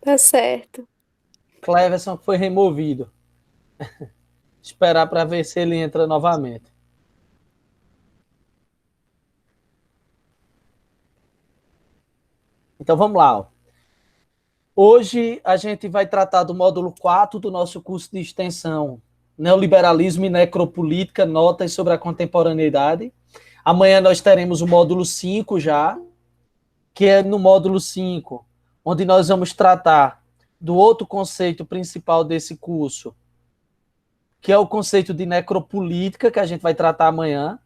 Tá certo. Cleverson foi removido. Esperar para ver se ele entra novamente. Então vamos lá. Ó. Hoje a gente vai tratar do módulo 4 do nosso curso de extensão Neoliberalismo e Necropolítica, notas sobre a contemporaneidade. Amanhã nós teremos o módulo 5 já, que é no módulo 5, onde nós vamos tratar do outro conceito principal desse curso, que é o conceito de necropolítica, que a gente vai tratar amanhã.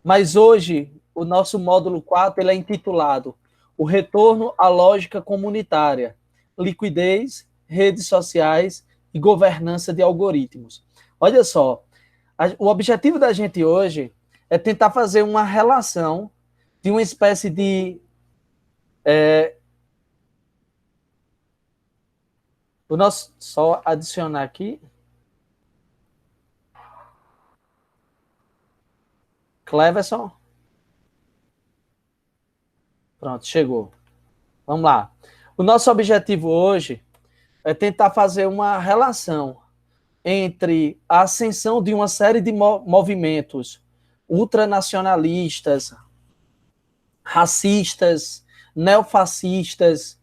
Mas hoje, o nosso módulo 4 ele é intitulado O Retorno à Lógica Comunitária, Liquidez, Redes Sociais e Governança de Algoritmos. Olha só, o objetivo da gente hoje é tentar fazer uma relação de uma espécie de... O nosso, só adicionar aqui, Cleverson. Pronto, chegou. Vamos lá. O nosso objetivo hoje é tentar fazer uma relação entre a ascensão de uma série de movimentos ultranacionalistas, racistas, neofascistas,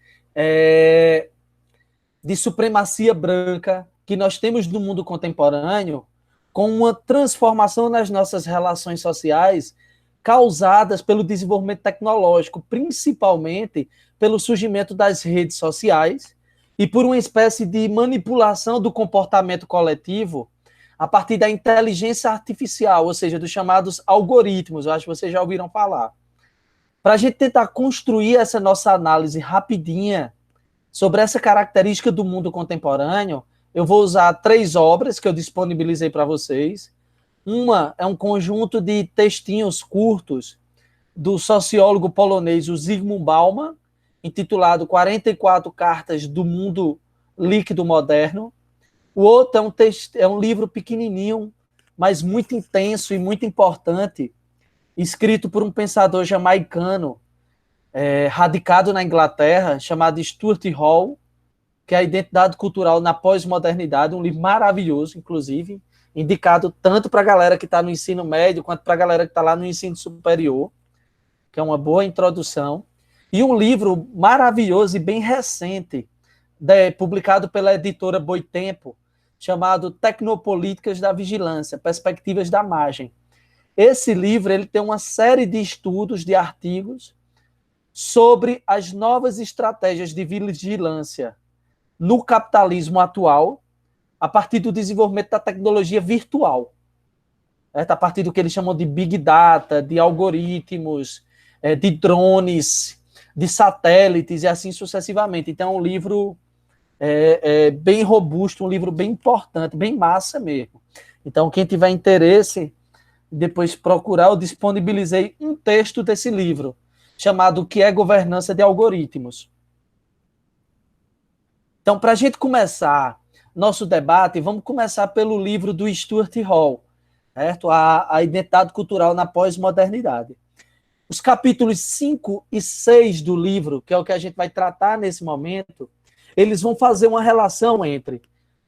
de supremacia branca que nós temos no mundo contemporâneo, com uma transformação nas nossas relações sociais causadas pelo desenvolvimento tecnológico, principalmente pelo surgimento das redes sociais e por uma espécie de manipulação do comportamento coletivo a partir da inteligência artificial, ou seja, dos chamados algoritmos. Eu acho que vocês já ouviram falar. Para a gente tentar construir essa nossa análise rapidinha sobre essa característica do mundo contemporâneo, eu vou usar 3 obras que eu disponibilizei para vocês. Uma é um conjunto de textinhos curtos do sociólogo polonês o Zygmunt Bauman, intitulado 44 Cartas do Mundo Líquido Moderno. O outro é um livro pequenininho, mas muito intenso e muito importante, escrito por um pensador jamaicano, radicado na Inglaterra, chamado Stuart Hall, que é a identidade cultural na pós-modernidade, um livro maravilhoso, inclusive, indicado tanto para a galera que está no ensino médio, quanto para a galera que está lá no ensino superior, que é uma boa introdução. E um livro maravilhoso e bem recente, publicado pela editora Boitempo, chamado Tecnopolíticas da Vigilância, Perspectivas da Margem. Esse livro ele tem uma série de estudos, de artigos, sobre as novas estratégias de vigilância no capitalismo atual, a partir do desenvolvimento da tecnologia virtual, a partir do que eles chamam de Big Data, de algoritmos, de drones, de satélites e assim sucessivamente. Então, é um livro bem robusto, um livro bem importante, bem massa mesmo. Então, quem tiver interesse, depois procurar, eu disponibilizei um texto desse livro, chamado O que é Governança de Algoritmos. Então, para a gente começar nosso debate, vamos começar pelo livro do Stuart Hall, certo? A identidade cultural na pós-modernidade. Os capítulos 5 e 6 do livro, que é o que a gente vai tratar nesse momento, eles vão fazer uma relação entre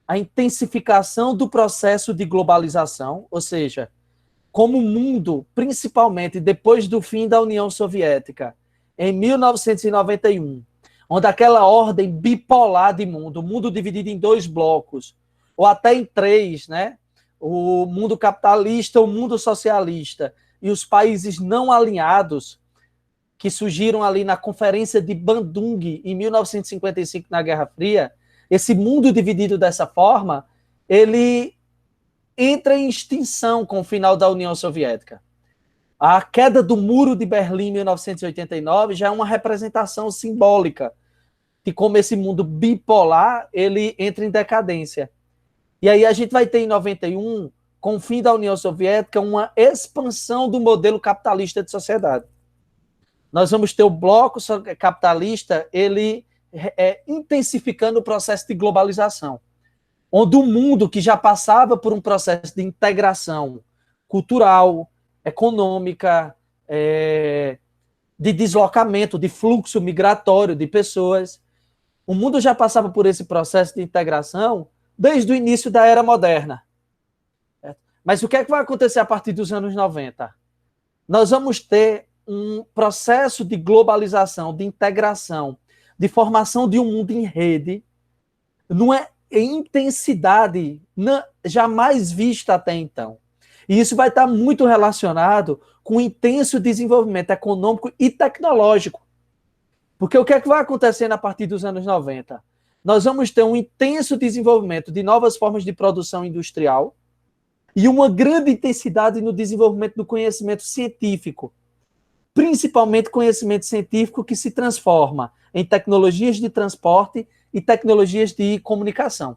a intensificação do processo de globalização, ou seja, como o mundo, principalmente depois do fim da União Soviética, em 1991, onde aquela ordem bipolar de mundo, o mundo dividido em 2 blocos, ou até em 3, né? O mundo capitalista, o mundo socialista, e os países não alinhados, que surgiram ali na Conferência de Bandung, em 1955, na Guerra Fria, esse mundo dividido dessa forma, ele entra em extinção com o final da União Soviética. A queda do Muro de Berlim em 1989 já é uma representação simbólica de como esse mundo bipolar ele entra em decadência. E aí a gente vai ter em 91, com o fim da União Soviética, uma expansão do modelo capitalista de sociedade. Nós vamos ter o bloco capitalista ele intensificando o processo de globalização, onde o mundo que já passava por um processo de integração cultural, econômica, de deslocamento, de fluxo migratório de pessoas, O mundo já passava por esse processo de integração desde o início da era moderna. Mas o que é que vai acontecer a partir dos anos 90? Nós vamos ter um processo de globalização, de integração, de formação de um mundo em rede, numa intensidade jamais vista até então. E isso vai estar muito relacionado com o intenso desenvolvimento econômico e tecnológico. Porque o que é que vai acontecer a partir dos anos 90? Nós vamos ter um intenso desenvolvimento de novas formas de produção industrial e uma grande intensidade no desenvolvimento do conhecimento científico, principalmente conhecimento científico que se transforma em tecnologias de transporte e tecnologias de comunicação.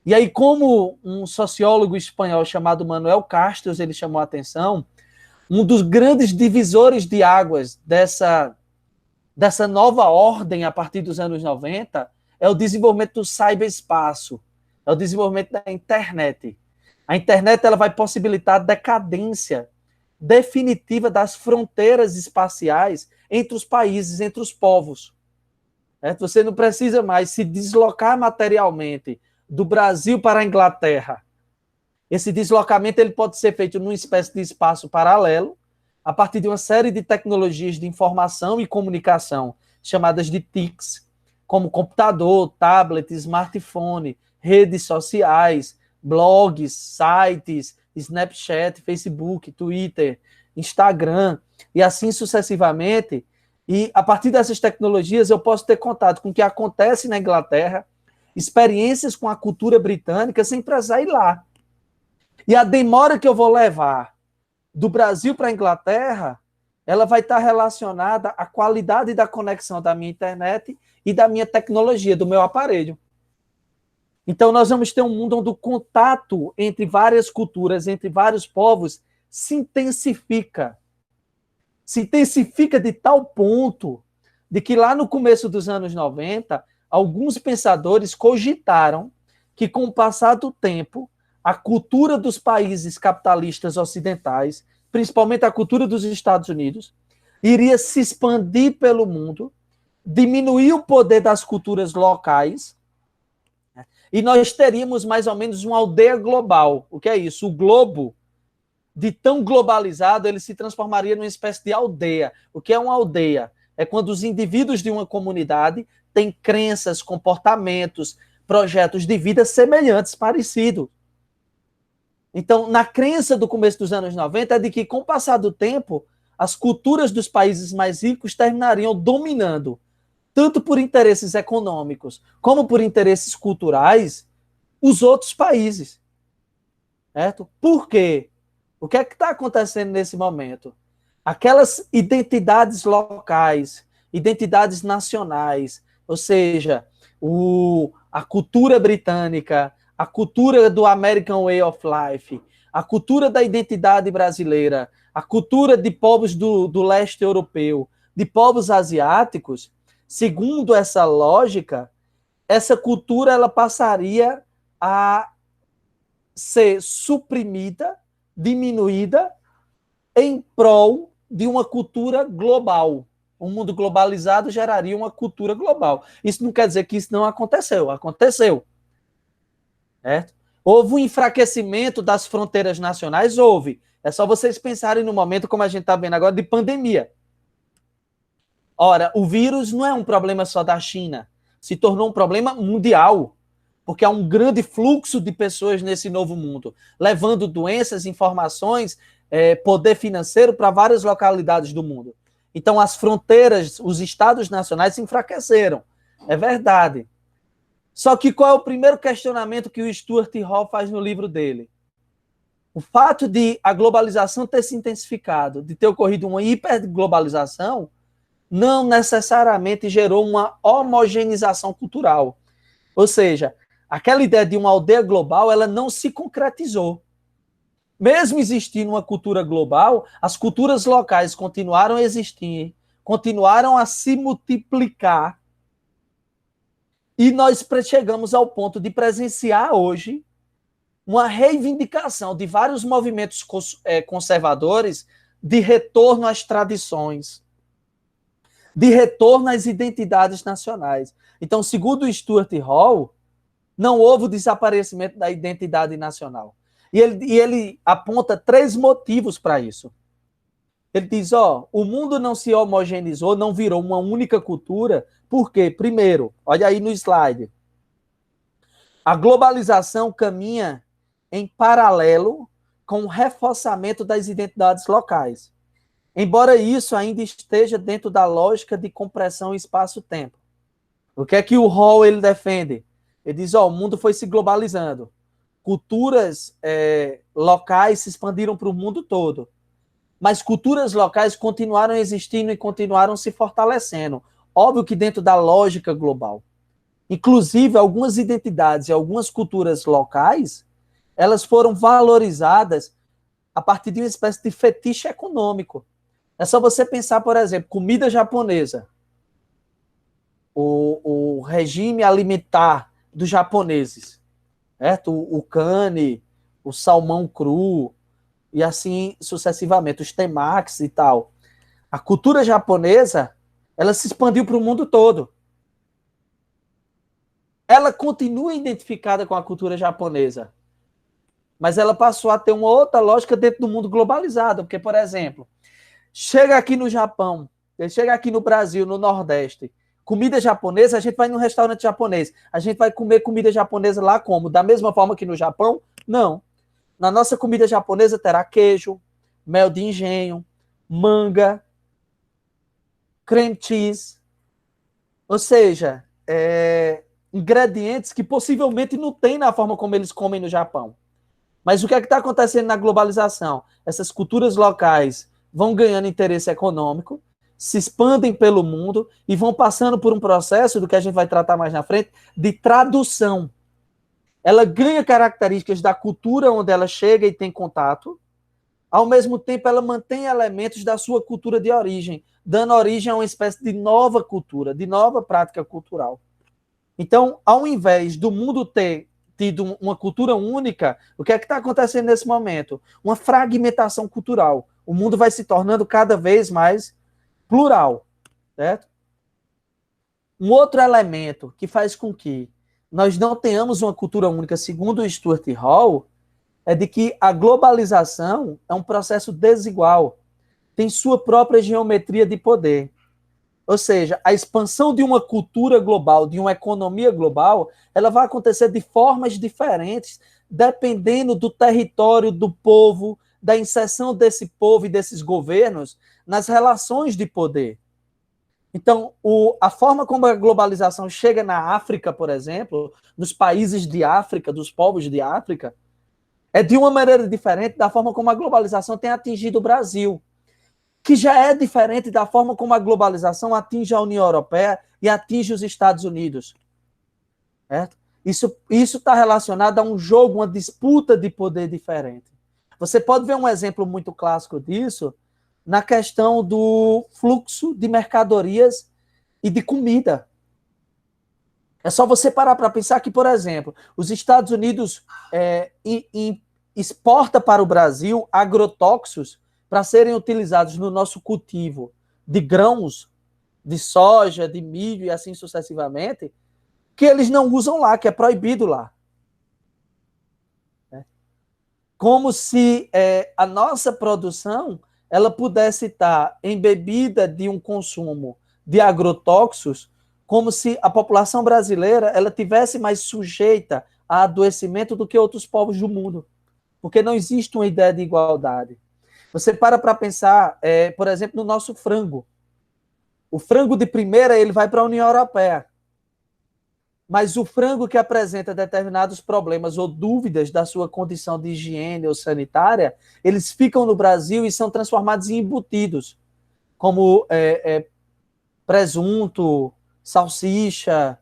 E aí, como um sociólogo espanhol chamado Manuel Castells, ele chamou a atenção, um dos grandes divisores de águas dessa nova ordem a partir dos anos 90 é o desenvolvimento do ciberespaço, é o desenvolvimento da internet. A internet ela vai possibilitar a decadência definitiva das fronteiras espaciais entre os países, entre os povos. Você não precisa mais se deslocar materialmente do Brasil para a Inglaterra. Esse deslocamento ele pode ser feito numa espécie de espaço paralelo, a partir de uma série de tecnologias de informação e comunicação, chamadas de TICs, como computador, tablet, smartphone, redes sociais, blogs, sites, Snapchat, Facebook, Twitter, Instagram, e assim sucessivamente. E a partir dessas tecnologias eu posso ter contato com o que acontece na Inglaterra, experiências com a cultura britânica sem precisar ir lá. E a demora que eu vou levar do Brasil para a Inglaterra, ela vai estar relacionada à qualidade da conexão da minha internet e da minha tecnologia, do meu aparelho. Então, nós vamos ter um mundo onde o contato entre várias culturas, entre vários povos, se intensifica. Se intensifica de tal ponto de que lá no começo dos anos 90, alguns pensadores cogitaram que, com o passar do tempo, a cultura dos países capitalistas ocidentais, principalmente a cultura dos Estados Unidos, iria se expandir pelo mundo, diminuir o poder das culturas locais, e nós teríamos mais ou menos uma aldeia global. O que é isso? O globo, de tão globalizado, ele se transformaria numa espécie de aldeia. O que é uma aldeia? É quando os indivíduos de uma comunidade têm crenças, comportamentos, projetos de vida semelhantes, parecidos. Então, na crença do começo dos anos 90 é de que, com o passar do tempo, as culturas dos países mais ricos terminariam dominando, tanto por interesses econômicos como por interesses culturais, os outros países. Certo? Por quê? O que é que está acontecendo nesse momento? Aquelas identidades locais, identidades nacionais, ou seja, a cultura britânica, a cultura do American Way of Life, a cultura da identidade brasileira, a cultura de povos do leste europeu, de povos asiáticos, segundo essa lógica, essa cultura ela passaria a ser suprimida, diminuída, em prol de uma cultura global. Um mundo globalizado geraria uma cultura global. Isso não quer dizer que isso não aconteceu. Aconteceu. Certo? Houve um enfraquecimento das fronteiras nacionais? Houve. É só vocês pensarem no momento, como a gente está vendo agora, de pandemia. Ora, o vírus não é um problema só da China. Se tornou um problema mundial. Porque há um grande fluxo de pessoas nesse novo mundo, levando doenças, informações, poder financeiro para várias localidades do mundo. Então, as fronteiras, os estados nacionais se enfraqueceram. É verdade. Só que qual é o primeiro questionamento que o Stuart Hall faz no livro dele? O fato de a globalização ter se intensificado, de ter ocorrido uma hiperglobalização, não necessariamente gerou uma homogeneização cultural. Ou seja, aquela ideia de uma aldeia global, ela não se concretizou. Mesmo existindo uma cultura global, as culturas locais continuaram a existir, continuaram a se multiplicar, e nós chegamos ao ponto de presenciar hoje uma reivindicação de vários movimentos conservadores de retorno às tradições, de retorno às identidades nacionais. Então, segundo Stuart Hall, não houve o desaparecimento da identidade nacional. E ele aponta 3 motivos para isso. Ele diz, o mundo não se homogeneizou, não virou uma única cultura, por quê? Primeiro, olha aí no slide, a globalização caminha em paralelo com o reforçamento das identidades locais. Embora isso ainda esteja dentro da lógica de compressão espaço-tempo. O que é que o Hall ele defende? Ele diz, o mundo foi se globalizando. Culturas locais se expandiram para o mundo todo. Mas culturas locais continuaram existindo e continuaram se fortalecendo. Óbvio que dentro da lógica global. Inclusive, algumas identidades e algumas culturas locais, elas foram valorizadas a partir de uma espécie de fetiche econômico. É só você pensar, por exemplo, comida japonesa. O regime alimentar dos japoneses, certo? O cane, o salmão cru, e assim sucessivamente, os temakis e tal. A cultura japonesa, ela se expandiu para o mundo todo. Ela continua identificada com a cultura japonesa, mas ela passou a ter uma outra lógica dentro do mundo globalizado, porque, por exemplo, chega aqui no Japão, chega aqui no Brasil, no Nordeste, comida japonesa, a gente vai num restaurante japonês, a gente vai comer comida japonesa lá como? Da mesma forma que no Japão? Não. Na nossa comida japonesa terá queijo, mel de engenho, manga, cream cheese, ou seja, ingredientes que possivelmente não tem na forma como eles comem no Japão. Mas o que é que está acontecendo na globalização? Essas culturas locais vão ganhando interesse econômico, se expandem pelo mundo e vão passando por um processo, do que a gente vai tratar mais na frente, de tradução. Ela ganha características da cultura onde ela chega e tem contato, ao mesmo tempo ela mantém elementos da sua cultura de origem, dando origem a uma espécie de nova cultura, de nova prática cultural. Então, ao invés do mundo ter tido uma cultura única, o que é que está acontecendo nesse momento? Uma fragmentação cultural. O mundo vai se tornando cada vez mais plural, certo? Um outro elemento que faz com que nós não tenhamos uma cultura única, segundo o Stuart Hall, é de que a globalização é um processo desigual, tem sua própria geometria de poder. Ou seja, a expansão de uma cultura global, de uma economia global, ela vai acontecer de formas diferentes, dependendo do território, do povo, da inserção desse povo e desses governos nas relações de poder. Então, a forma como a globalização chega na África, por exemplo, nos países de África, dos povos de África, é de uma maneira diferente da forma como a globalização tem atingido o Brasil, que já é diferente da forma como a globalização atinge a União Europeia e atinge os Estados Unidos. Certo? Isso está relacionado a um jogo, uma disputa de poder diferente. Você pode ver um exemplo muito clássico disso na questão do fluxo de mercadorias e de comida. É só você parar para pensar que, por exemplo, os Estados Unidos exporta para o Brasil agrotóxicos para serem utilizados no nosso cultivo de grãos, de soja, de milho e assim sucessivamente, que eles não usam lá, que é proibido lá. Como se a nossa produção ela pudesse estar embebida de um consumo de agrotóxicos, como se a população brasileira ela tivesse mais sujeita a adoecimento do que outros povos do mundo. Porque não existe uma ideia de igualdade. Você para pensar, por exemplo, no nosso frango. O frango de primeira, ele vai para a União Europeia. Mas o frango que apresenta determinados problemas ou dúvidas da sua condição de higiene ou sanitária, eles ficam no Brasil e são transformados em embutidos, como presunto, salsicha,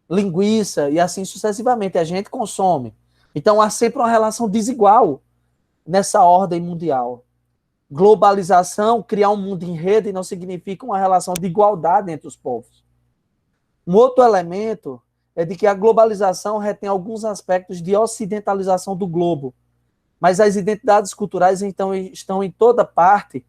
linguiça e assim sucessivamente. A gente consome. Então, há sempre uma relação desigual nessa ordem mundial. Globalização, criar um mundo em rede, não significa uma relação de igualdade entre os povos. Um outro elemento é de que a globalização retém alguns aspectos de ocidentalização do globo, mas as identidades culturais então estão em toda parte,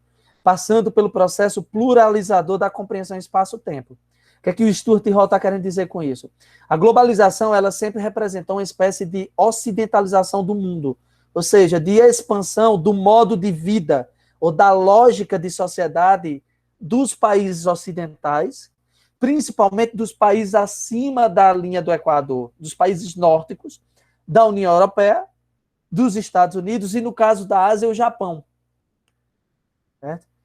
passando pelo processo pluralizador da compreensão espaço-tempo. O que é que o Stuart Hall está querendo dizer com isso? A globalização, ela sempre representou uma espécie de ocidentalização do mundo, ou seja, de expansão do modo de vida ou da lógica de sociedade dos países ocidentais, principalmente dos países acima da linha do Equador, dos países nórdicos, da União Europeia, dos Estados Unidos e, no caso da Ásia, o Japão. Certo?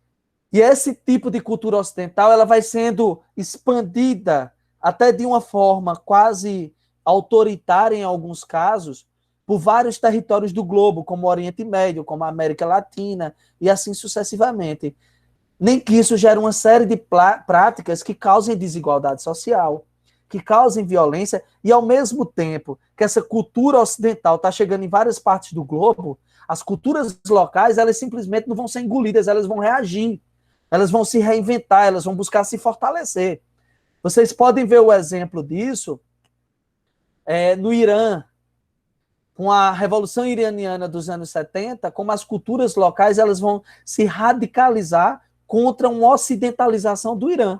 E esse tipo de cultura ocidental ela vai sendo expandida até de uma forma quase autoritária em alguns casos por vários territórios do globo, como o Oriente Médio, como a América Latina e assim sucessivamente. Nem que isso gere uma série de práticas que causem desigualdade social, que causem violência e, ao mesmo tempo que essa cultura ocidental está chegando em várias partes do globo, as culturas locais elas simplesmente não vão ser engolidas, elas vão reagir. Elas vão se reinventar, elas vão buscar se fortalecer. Vocês podem ver o exemplo disso no Irã, com a Revolução Iraniana dos anos 70, como as culturas locais elas vão se radicalizar contra uma ocidentalização do Irã.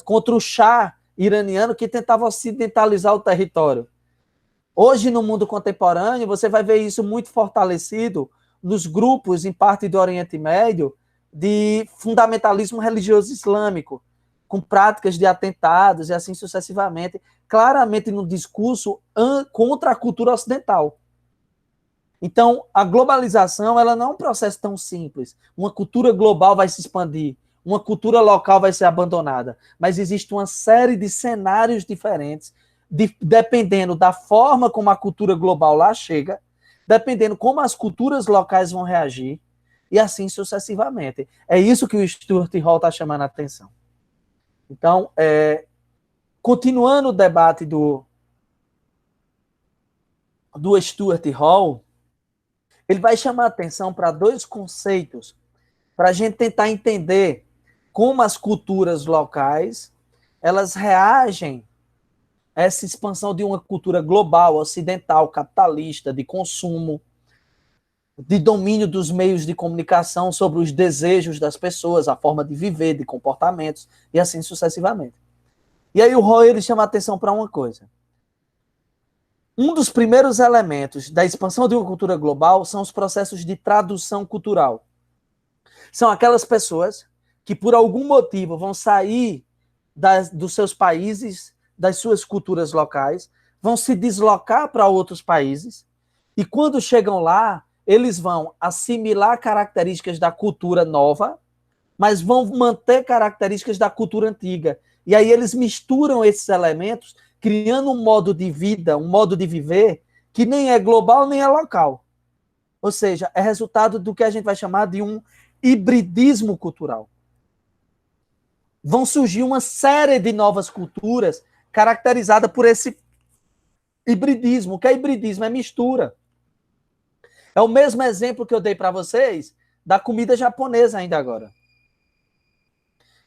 Contra o Shah iraniano que tentava ocidentalizar o território. Hoje, no mundo contemporâneo, você vai ver isso muito fortalecido nos grupos, em parte do Oriente Médio, de fundamentalismo religioso islâmico, com práticas de atentados e assim sucessivamente, claramente no discurso contra a cultura ocidental. Então, a globalização ela não é um processo tão simples. Uma cultura global vai se expandir, uma cultura local vai ser abandonada, mas existe uma série de cenários diferentes, dependendo da forma como a cultura global lá chega, dependendo como as culturas locais vão reagir, e assim sucessivamente. É isso que o Stuart Hall está chamando a atenção. Então, continuando o debate do Stuart Hall, ele vai chamar a atenção para dois conceitos, para a gente tentar entender como as culturas locais elas reagem a essa expansão de uma cultura global, ocidental, capitalista, de consumo, de domínio dos meios de comunicação sobre os desejos das pessoas, a forma de viver, de comportamentos, e assim sucessivamente. E aí o Hall ele chama a atenção para uma coisa. Um dos primeiros elementos da expansão de uma cultura global são os processos de tradução cultural. São aquelas pessoas que, por algum motivo, vão sair dos seus países, das suas culturas locais, vão se deslocar para outros países, e quando chegam lá, eles vão assimilar características da cultura nova, mas vão manter características da cultura antiga. E aí eles misturam esses elementos, criando um modo de vida, um modo de viver, que nem é global, nem é local. Ou seja, é resultado do que a gente vai chamar de um hibridismo cultural. Vão surgir uma série de novas culturas caracterizadas por esse hibridismo. O que é hibridismo? É mistura. É o mesmo exemplo que eu dei para vocês da comida japonesa ainda agora.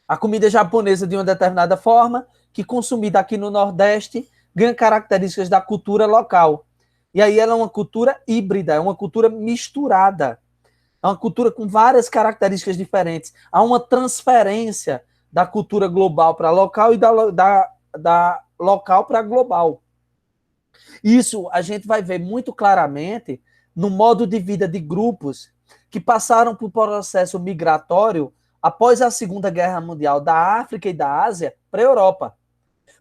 A comida japonesa de uma determinada forma, que consumida aqui no Nordeste, ganha características da cultura local. E aí ela é uma cultura híbrida, é uma cultura misturada. É uma cultura com várias características diferentes. Há uma transferência da cultura global para local e da local para global. Isso a gente vai ver muito claramente no modo de vida de grupos que passaram por processo migratório após a Segunda Guerra Mundial da África e da Ásia para a Europa.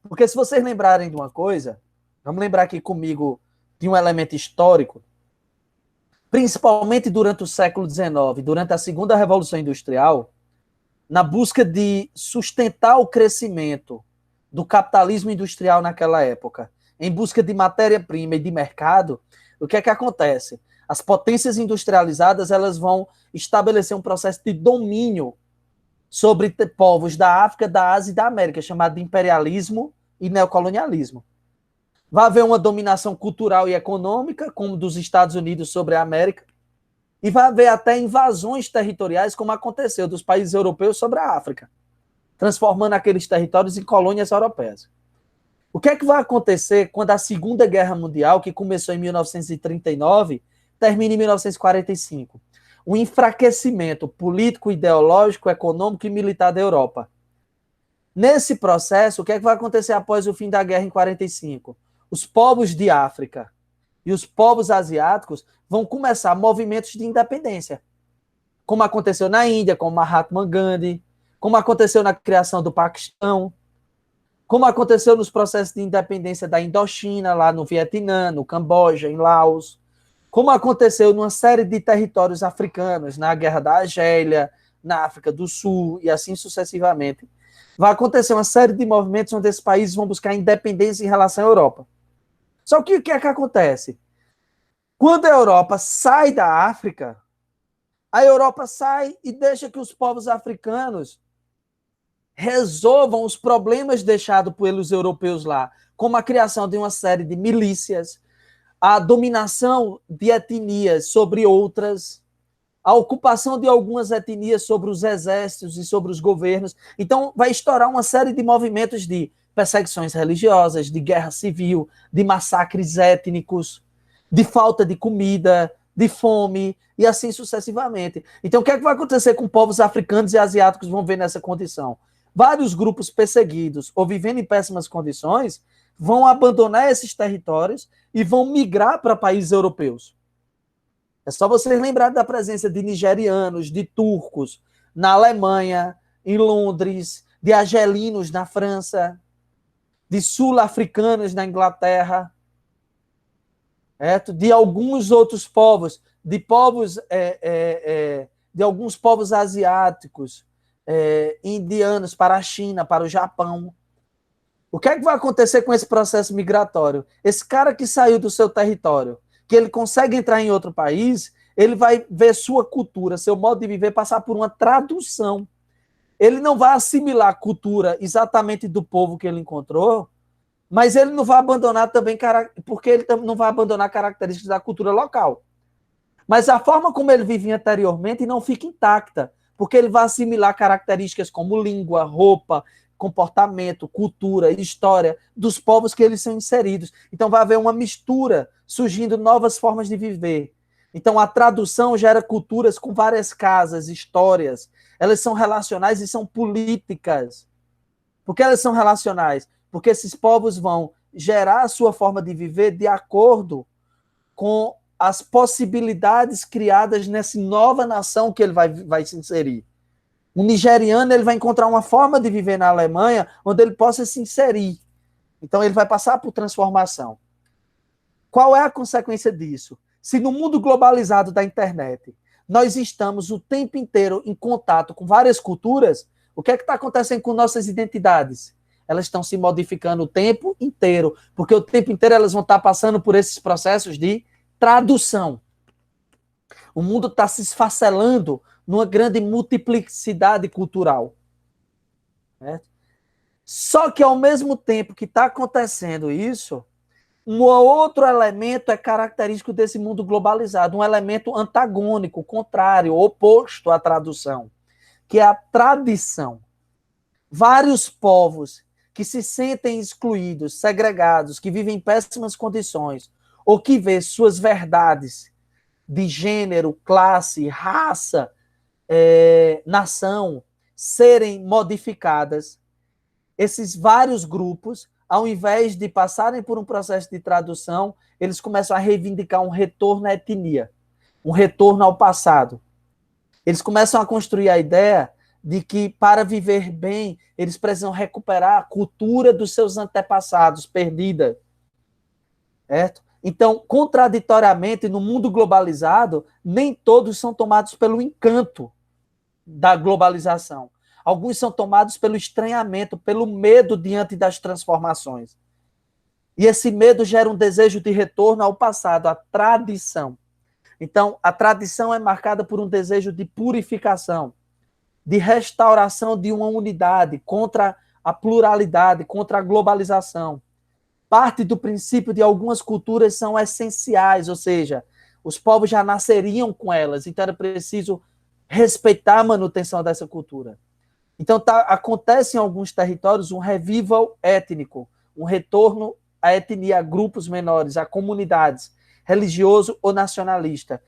Porque se vocês lembrarem de uma coisa, vamos lembrar aqui comigo de um elemento histórico, principalmente durante o século XIX, durante a Segunda Revolução Industrial, na busca de sustentar o crescimento do capitalismo industrial naquela época, em busca de matéria-prima e de mercado, o que é que acontece? As potências industrializadas elas vão estabelecer um processo de domínio sobre povos da África, da Ásia e da América, chamado de imperialismo e neocolonialismo. Vai haver uma dominação cultural e econômica, como dos Estados Unidos sobre a América, e vai haver até invasões territoriais, como aconteceu dos países europeus sobre a África, transformando aqueles territórios em colônias europeias. O que é que vai acontecer quando a Segunda Guerra Mundial, que começou em 1939, termina em 1945? o enfraquecimento político, ideológico, econômico e militar da Europa. Nesse processo, o que é que vai acontecer após o fim da guerra em 45? Os povos de África e os povos asiáticos vão começar movimentos de independência, como aconteceu na Índia, com Mahatma Gandhi, como aconteceu na criação do Paquistão, como aconteceu nos processos de independência da Indochina, lá no Vietnã, no Camboja, em Laos, como aconteceu numa série de territórios africanos, na Guerra da Argélia, na África do Sul, e assim sucessivamente. Vai acontecer uma série de movimentos onde esses países vão buscar independência em relação à Europa. Só que o que é que acontece? Quando a Europa sai da África, a Europa sai e deixa que os povos africanos resolvam os problemas deixados pelos europeus lá, como a criação de uma série de milícias, a dominação de etnias sobre outras, a ocupação de algumas etnias sobre os exércitos e sobre os governos. Então, vai estourar uma série de movimentos de perseguições religiosas, de guerra civil, de massacres étnicos, de falta de comida, de fome, e assim sucessivamente. Então, o que é que vai acontecer com povos africanos e asiáticos vão ver nessa condição? Vários grupos perseguidos ou vivendo em péssimas condições vão abandonar esses territórios e vão migrar para países europeus. É só vocês lembrarem da presença de nigerianos, de turcos na Alemanha, em Londres, de argelinos na França, de sul-africanos na Inglaterra, de alguns outros povos, de povos, de alguns povos asiáticos, indianos para a China, para o Japão. O que é que vai acontecer com esse processo migratório? Esse cara que saiu do seu território, que ele consegue entrar em outro país, ele vai ver sua cultura, seu modo de viver passar por uma tradução. Ele não vai assimilar a cultura exatamente do povo que ele encontrou, mas ele não vai abandonar também, porque ele não vai abandonar características da cultura local. Mas a forma como ele vivia anteriormente não fica intacta, porque ele vai assimilar características como língua, roupa, comportamento, cultura, história dos povos que eles são inseridos. Então vai haver uma mistura, surgindo novas formas de viver. Então a tradução gera culturas com várias casas, histórias. Elas são relacionais e são políticas. Por que elas são relacionais? Porque esses povos vão gerar a sua forma de viver de acordo com as possibilidades criadas nessa nova nação que ele vai se inserir. Um nigeriano ele vai encontrar uma forma de viver na Alemanha onde ele possa se inserir. Então ele vai passar por transformação. Qual é a consequência disso? Se no mundo globalizado da internet nós estamos o tempo inteiro em contato com várias culturas, o que é que está acontecendo com nossas identidades? Elas estão se modificando o tempo inteiro, porque o tempo inteiro elas vão estar passando por esses processos de tradução. O mundo está se esfacelando numa grande multiplicidade cultural. Certo? Só que, ao mesmo tempo que está acontecendo isso, um outro elemento é característico desse mundo globalizado, um elemento antagônico, contrário, oposto à tradução, que é a tradição. Vários povos que se sentem excluídos, segregados, que vivem em péssimas condições, ou que vê suas verdades de gênero, classe, raça, nação, serem modificadas, esses vários grupos, ao invés de passarem por um processo de tradução, eles começam a reivindicar um retorno à etnia, um retorno ao passado. Eles começam a construir a ideia de que, para viver bem, eles precisam recuperar a cultura dos seus antepassados, perdida. Certo? Então, contraditoriamente, no mundo globalizado, nem todos são tomados pelo encanto da globalização. Alguns são tomados pelo estranhamento, pelo medo diante das transformações. E esse medo gera um desejo de retorno ao passado, à tradição. Então, a tradição é marcada por um desejo de purificação, de restauração de uma unidade contra a pluralidade, contra a globalização. Parte do princípio de algumas culturas são essenciais, ou seja, os povos já nasceriam com elas, então era preciso respeitar a manutenção dessa cultura. Então acontece em alguns territórios um revival étnico, um retorno à etnia, a grupos menores, a comunidades, religioso ou nacionalista.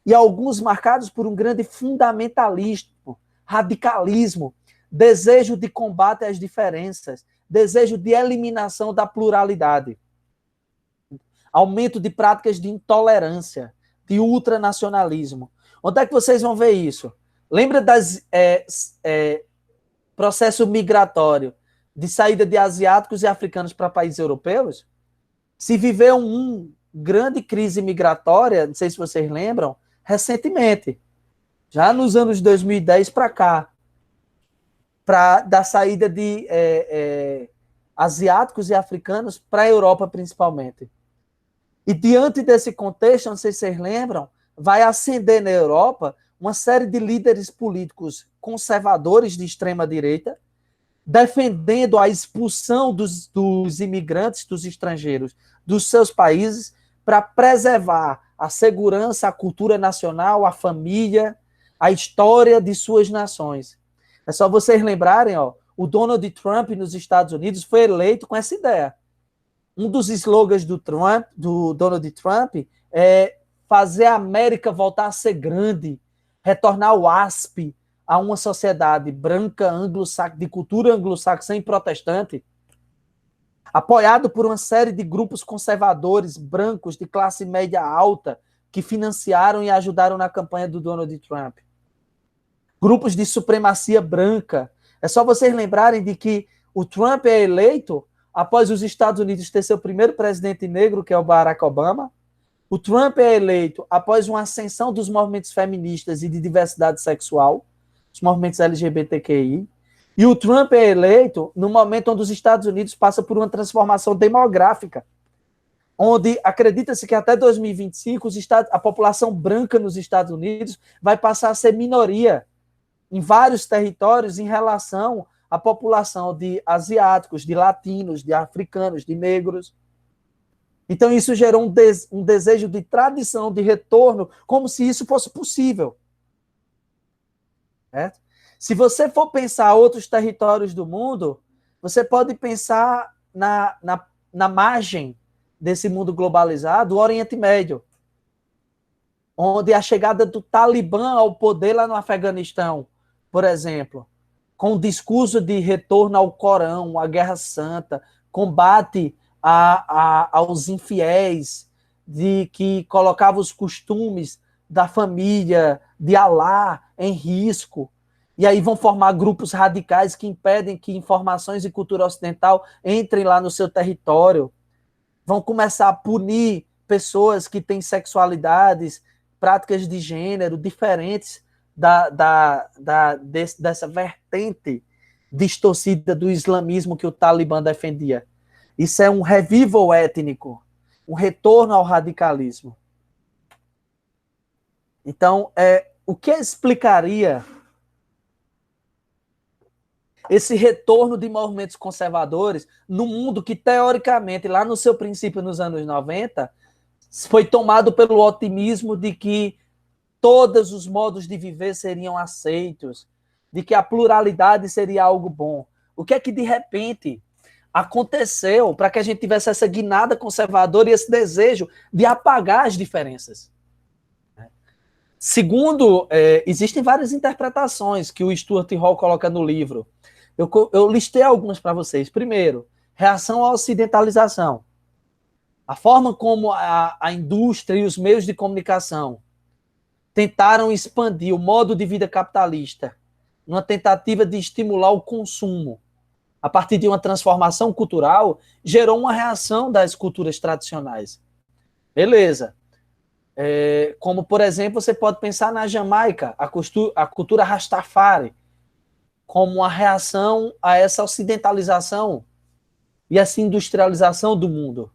e alguns marcados por um grande fundamentalismo, radicalismo, desejo de combate às diferenças, desejo de eliminação da pluralidade, aumento de práticas de intolerância, de ultranacionalismo. Onde é que vocês vão ver isso? Lembra das processo migratório de saída de asiáticos e africanos para países europeus? Se viveu uma grande crise migratória, não sei se vocês lembram, recentemente, já nos anos 2010 para cá, da saída de asiáticos e africanos para a Europa, principalmente. E diante desse contexto, não sei se vocês lembram, vai ascender na Europa uma série de líderes políticos conservadores de extrema-direita, defendendo a expulsão dos imigrantes, dos estrangeiros, dos seus países, para preservar a segurança, a cultura nacional, a família, a história de suas nações. É só vocês lembrarem, ó, o Donald Trump nos Estados Unidos foi eleito com essa ideia. Um dos slogans do Donald Trump é fazer a América voltar a ser grande, retornar o ASP a uma sociedade branca, de cultura anglo-saxã e protestante, apoiado por uma série de grupos conservadores brancos de classe média alta que financiaram e ajudaram na campanha do Donald Trump. Grupos de supremacia branca. É só vocês lembrarem de que o Trump é eleito após os Estados Unidos ter seu primeiro presidente negro, que é o Barack Obama. O Trump é eleito após uma ascensão dos movimentos feministas e de diversidade sexual, os movimentos LGBTQI. E o Trump é eleito no momento onde os Estados Unidos passam por uma transformação demográfica, onde acredita-se que até 2025 a população branca nos Estados Unidos vai passar a ser minoria em vários territórios em relação à população de asiáticos, de latinos, de africanos, de negros. Então isso gerou um desejo de tradição, de retorno, como se isso fosse possível. Certo? Se você for pensar outros territórios do mundo, você pode pensar na margem desse mundo globalizado, o Oriente Médio, onde a chegada do Talibã ao poder lá no Afeganistão, por exemplo, com o discurso de retorno ao Corão, à Guerra Santa, combate aos infiéis, de que colocava os costumes da família, de Alá, em risco. E aí vão formar grupos radicais que impedem que informações e cultura ocidental entrem lá no seu território. Vão começar a punir pessoas que têm sexualidades, práticas de gênero diferentes dessa vertente distorcida do islamismo que o Talibã defendia. Isso é um revival étnico, um retorno ao radicalismo. Então, o que explicaria esse retorno de movimentos conservadores no mundo que, teoricamente, lá no seu princípio, nos anos 90, foi tomado pelo otimismo de que todos os modos de viver seriam aceitos, de que a pluralidade seria algo bom. O que é que, de repente, aconteceu para que a gente tivesse essa guinada conservadora e esse desejo de apagar as diferenças? Segundo, existem várias interpretações que o Stuart Hall coloca no livro. Eu listei algumas para vocês. Primeiro, reação à ocidentalização. A forma como a indústria e os meios de comunicação tentaram expandir o modo de vida capitalista numa tentativa de estimular o consumo. A partir de uma transformação cultural, gerou uma reação das culturas tradicionais. Beleza. Como, por exemplo, você pode pensar na Jamaica, a cultura Rastafari, como uma reação a essa ocidentalização e essa industrialização do mundo.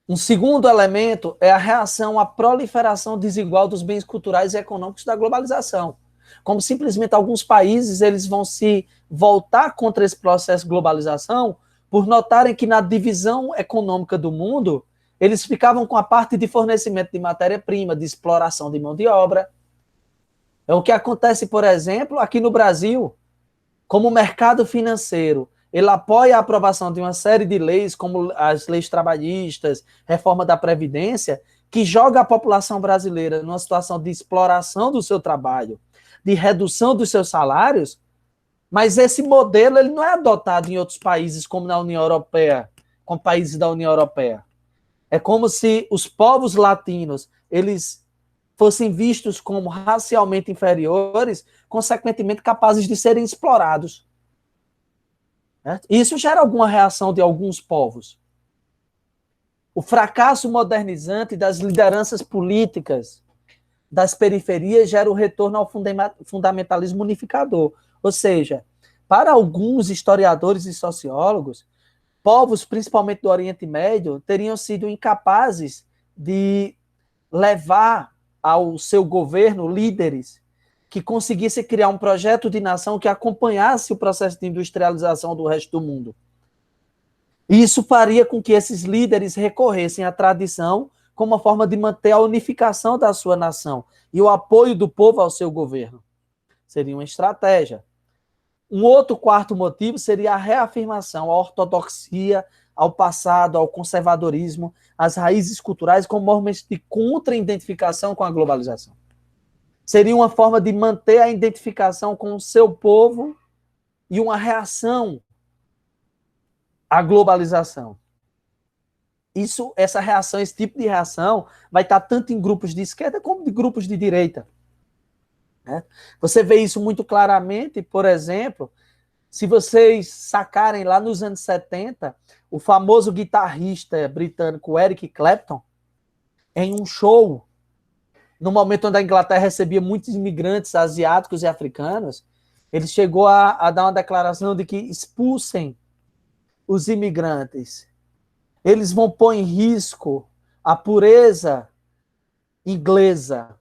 Um segundo elemento é a reação à proliferação desigual dos bens culturais e econômicos da globalização. Como simplesmente alguns países eles vão se voltar contra esse processo de globalização por notarem que na divisão econômica do mundo eles ficavam com a parte de fornecimento de matéria-prima, de exploração de mão de obra. É o que acontece, por exemplo, aqui no Brasil, como o mercado financeiro, ele apoia a aprovação de uma série de leis, como as leis trabalhistas, reforma da Previdência, que joga a população brasileira numa situação de exploração do seu trabalho, de redução dos seus salários, mas esse modelo ele não é adotado em outros países, como na União Europeia, com países da União Europeia. É como se os povos latinos eles fossem vistos como racialmente inferiores, consequentemente capazes de serem explorados. Certo? Isso gera alguma reação de alguns povos. O fracasso modernizante das lideranças políticas das periferias gera o retorno ao fundamentalismo unificador. Ou seja, para alguns historiadores e sociólogos, povos, principalmente do Oriente Médio, teriam sido incapazes de levar ao seu governo líderes que conseguissem criar um projeto de nação que acompanhasse o processo de industrialização do resto do mundo. E isso faria com que esses líderes recorressem à tradição como uma forma de manter a unificação da sua nação e o apoio do povo ao seu governo. Seria uma estratégia. Um outro quarto motivo seria a reafirmação, a ortodoxia, ao passado, ao conservadorismo, às raízes culturais como movimentos de contra-identificação com a globalização. Seria uma forma de manter a identificação com o seu povo e uma reação à globalização. Essa reação, esse tipo de reação, vai estar tanto em grupos de esquerda como de grupos de direita. Você vê isso muito claramente, por exemplo, se vocês sacarem lá nos anos 70, o famoso guitarrista britânico Eric Clapton, em um show, no momento onde a Inglaterra recebia muitos imigrantes asiáticos e africanos, ele chegou a dar uma declaração de que expulsem os imigrantes. Eles vão pôr em risco a pureza inglesa,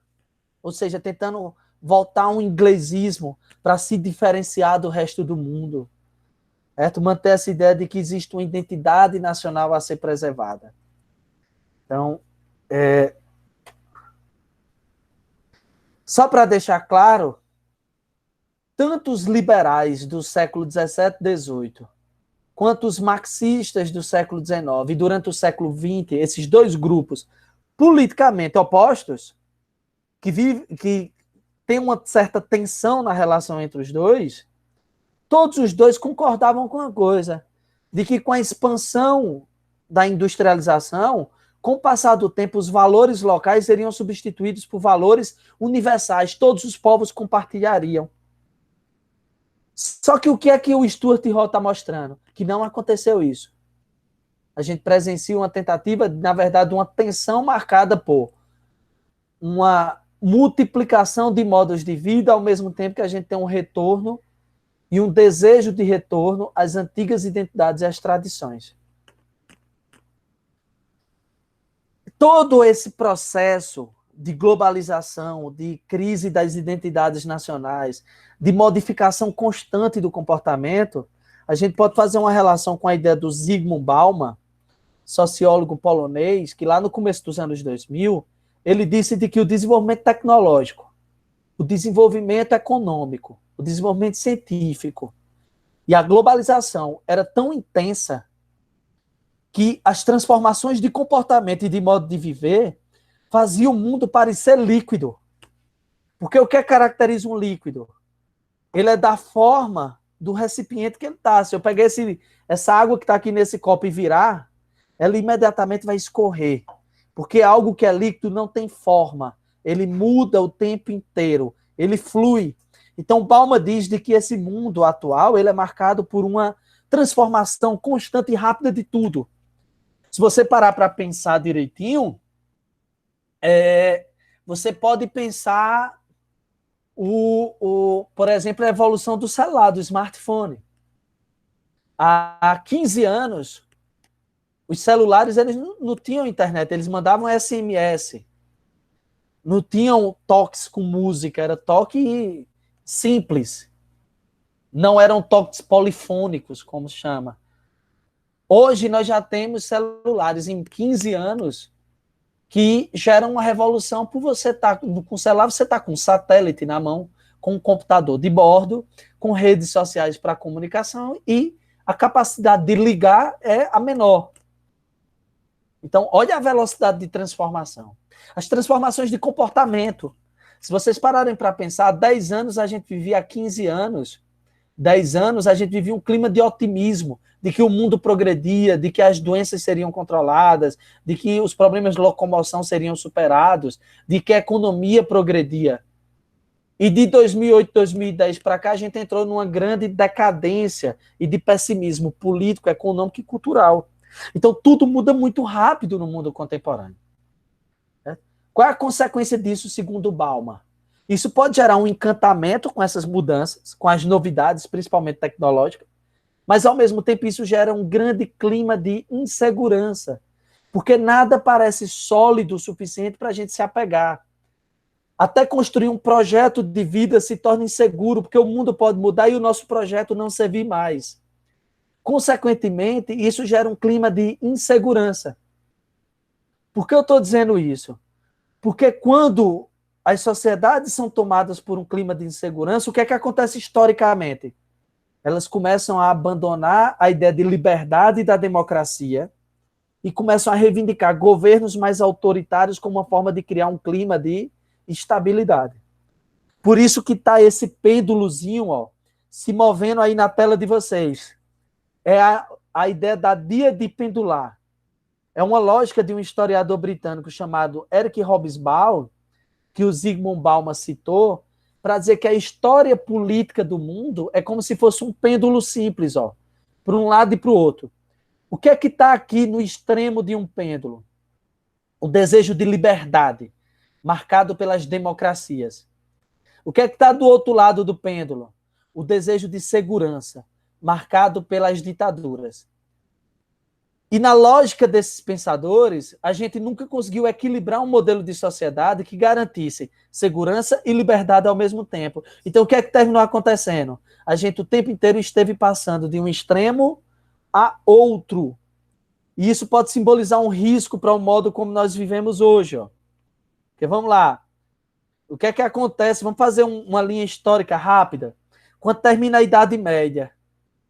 ou seja, tentando voltar a um inglesismo para se diferenciar do resto do mundo. Manter essa ideia de que existe uma identidade nacional a ser preservada. Então, só para deixar claro, tanto os liberais do século XVII e XVIII, quanto os marxistas do século XIX e durante o século XX, esses dois grupos politicamente opostos, que tem uma certa tensão na relação entre os dois, todos os dois concordavam com uma coisa, de que com a expansão da industrialização, com o passar do tempo, os valores locais seriam substituídos por valores universais, todos os povos compartilhariam. Só que o que é que o Stuart Hall está mostrando? Que não aconteceu isso. A gente presencia uma tentativa, na verdade, uma tensão marcada por uma multiplicação de modos de vida, ao mesmo tempo que a gente tem um retorno e um desejo de retorno às antigas identidades e às tradições. Todo esse processo de globalização, de crise das identidades nacionais, de modificação constante do comportamento, a gente pode fazer uma relação com a ideia do Zygmunt Bauman, sociólogo polonês, que lá no começo dos anos 2000, ele disse de que o desenvolvimento tecnológico, o desenvolvimento econômico, o desenvolvimento científico e a globalização era tão intensa que as transformações de comportamento e de modo de viver faziam o mundo parecer líquido. Porque o que caracteriza um líquido? Ele é da forma do recipiente que ele está. Se eu pegar essa água que está aqui nesse copo e virar, ela imediatamente vai escorrer. Porque algo que é líquido não tem forma. Ele muda o tempo inteiro. Ele flui. Então, Bauman diz de que esse mundo atual ele é marcado por uma transformação constante e rápida de tudo. Se você parar para pensar direitinho, você pode pensar, por exemplo, a evolução do celular, do smartphone. Há 15 anos, os celulares eles não tinham internet, eles mandavam SMS. Não tinham toques com música, era toque simples. Não eram toques polifônicos, como se chama. Hoje nós já temos celulares em 15 anos que geram uma revolução por você estar com o celular, você está com um satélite na mão, com um computador de bordo, com redes sociais para comunicação e a capacidade de ligar é a menor. Então, olha a velocidade de transformação. As transformações de comportamento. Se vocês pararem para pensar, há 10 anos a gente vivia, há 15 anos, 10 anos a gente vivia um clima de otimismo, de que o mundo progredia, de que as doenças seriam controladas, de que os problemas de locomoção seriam superados, de que a economia progredia. E de 2008, 2010 para cá, a gente entrou numa grande decadência e de pessimismo político, econômico e cultural. Então, tudo muda muito rápido no mundo contemporâneo. Qual é a consequência disso, segundo Bauman? Isso pode gerar um encantamento com essas mudanças, com as novidades, principalmente tecnológicas, mas, ao mesmo tempo, isso gera um grande clima de insegurança, porque nada parece sólido o suficiente para a gente se apegar. Até construir um projeto de vida se torna inseguro, porque o mundo pode mudar e o nosso projeto não servir mais. Consequentemente, isso gera um clima de insegurança. Por que eu estou dizendo isso? Porque quando as sociedades são tomadas por um clima de insegurança, o que é que acontece historicamente? Elas começam a abandonar a ideia de liberdade e da democracia e começam a reivindicar governos mais autoritários como uma forma de criar um clima de estabilidade. Por isso que está esse pêndulozinho, ó, se movendo aí na tela de vocês. É a ideia da dia de pendular. É uma lógica de um historiador britânico chamado Eric Hobsbawm, que o Zygmunt Bauman citou, para dizer que a história política do mundo é como se fosse um pêndulo simples, ó, para um lado e para o outro. O que é que está aqui no extremo de um pêndulo? O desejo de liberdade, marcado pelas democracias. O que é que está do outro lado do pêndulo? O desejo de segurança, marcado pelas ditaduras. E na lógica desses pensadores, a gente nunca conseguiu equilibrar um modelo de sociedade que garantisse segurança e liberdade ao mesmo tempo. Então, o que é que terminou acontecendo? A gente o tempo inteiro esteve passando de um extremo a outro. E isso pode simbolizar um risco para o modo como nós vivemos hoje. Ó. Porque vamos lá. O que é que acontece? Vamos fazer uma linha histórica rápida. Quando termina a Idade Média,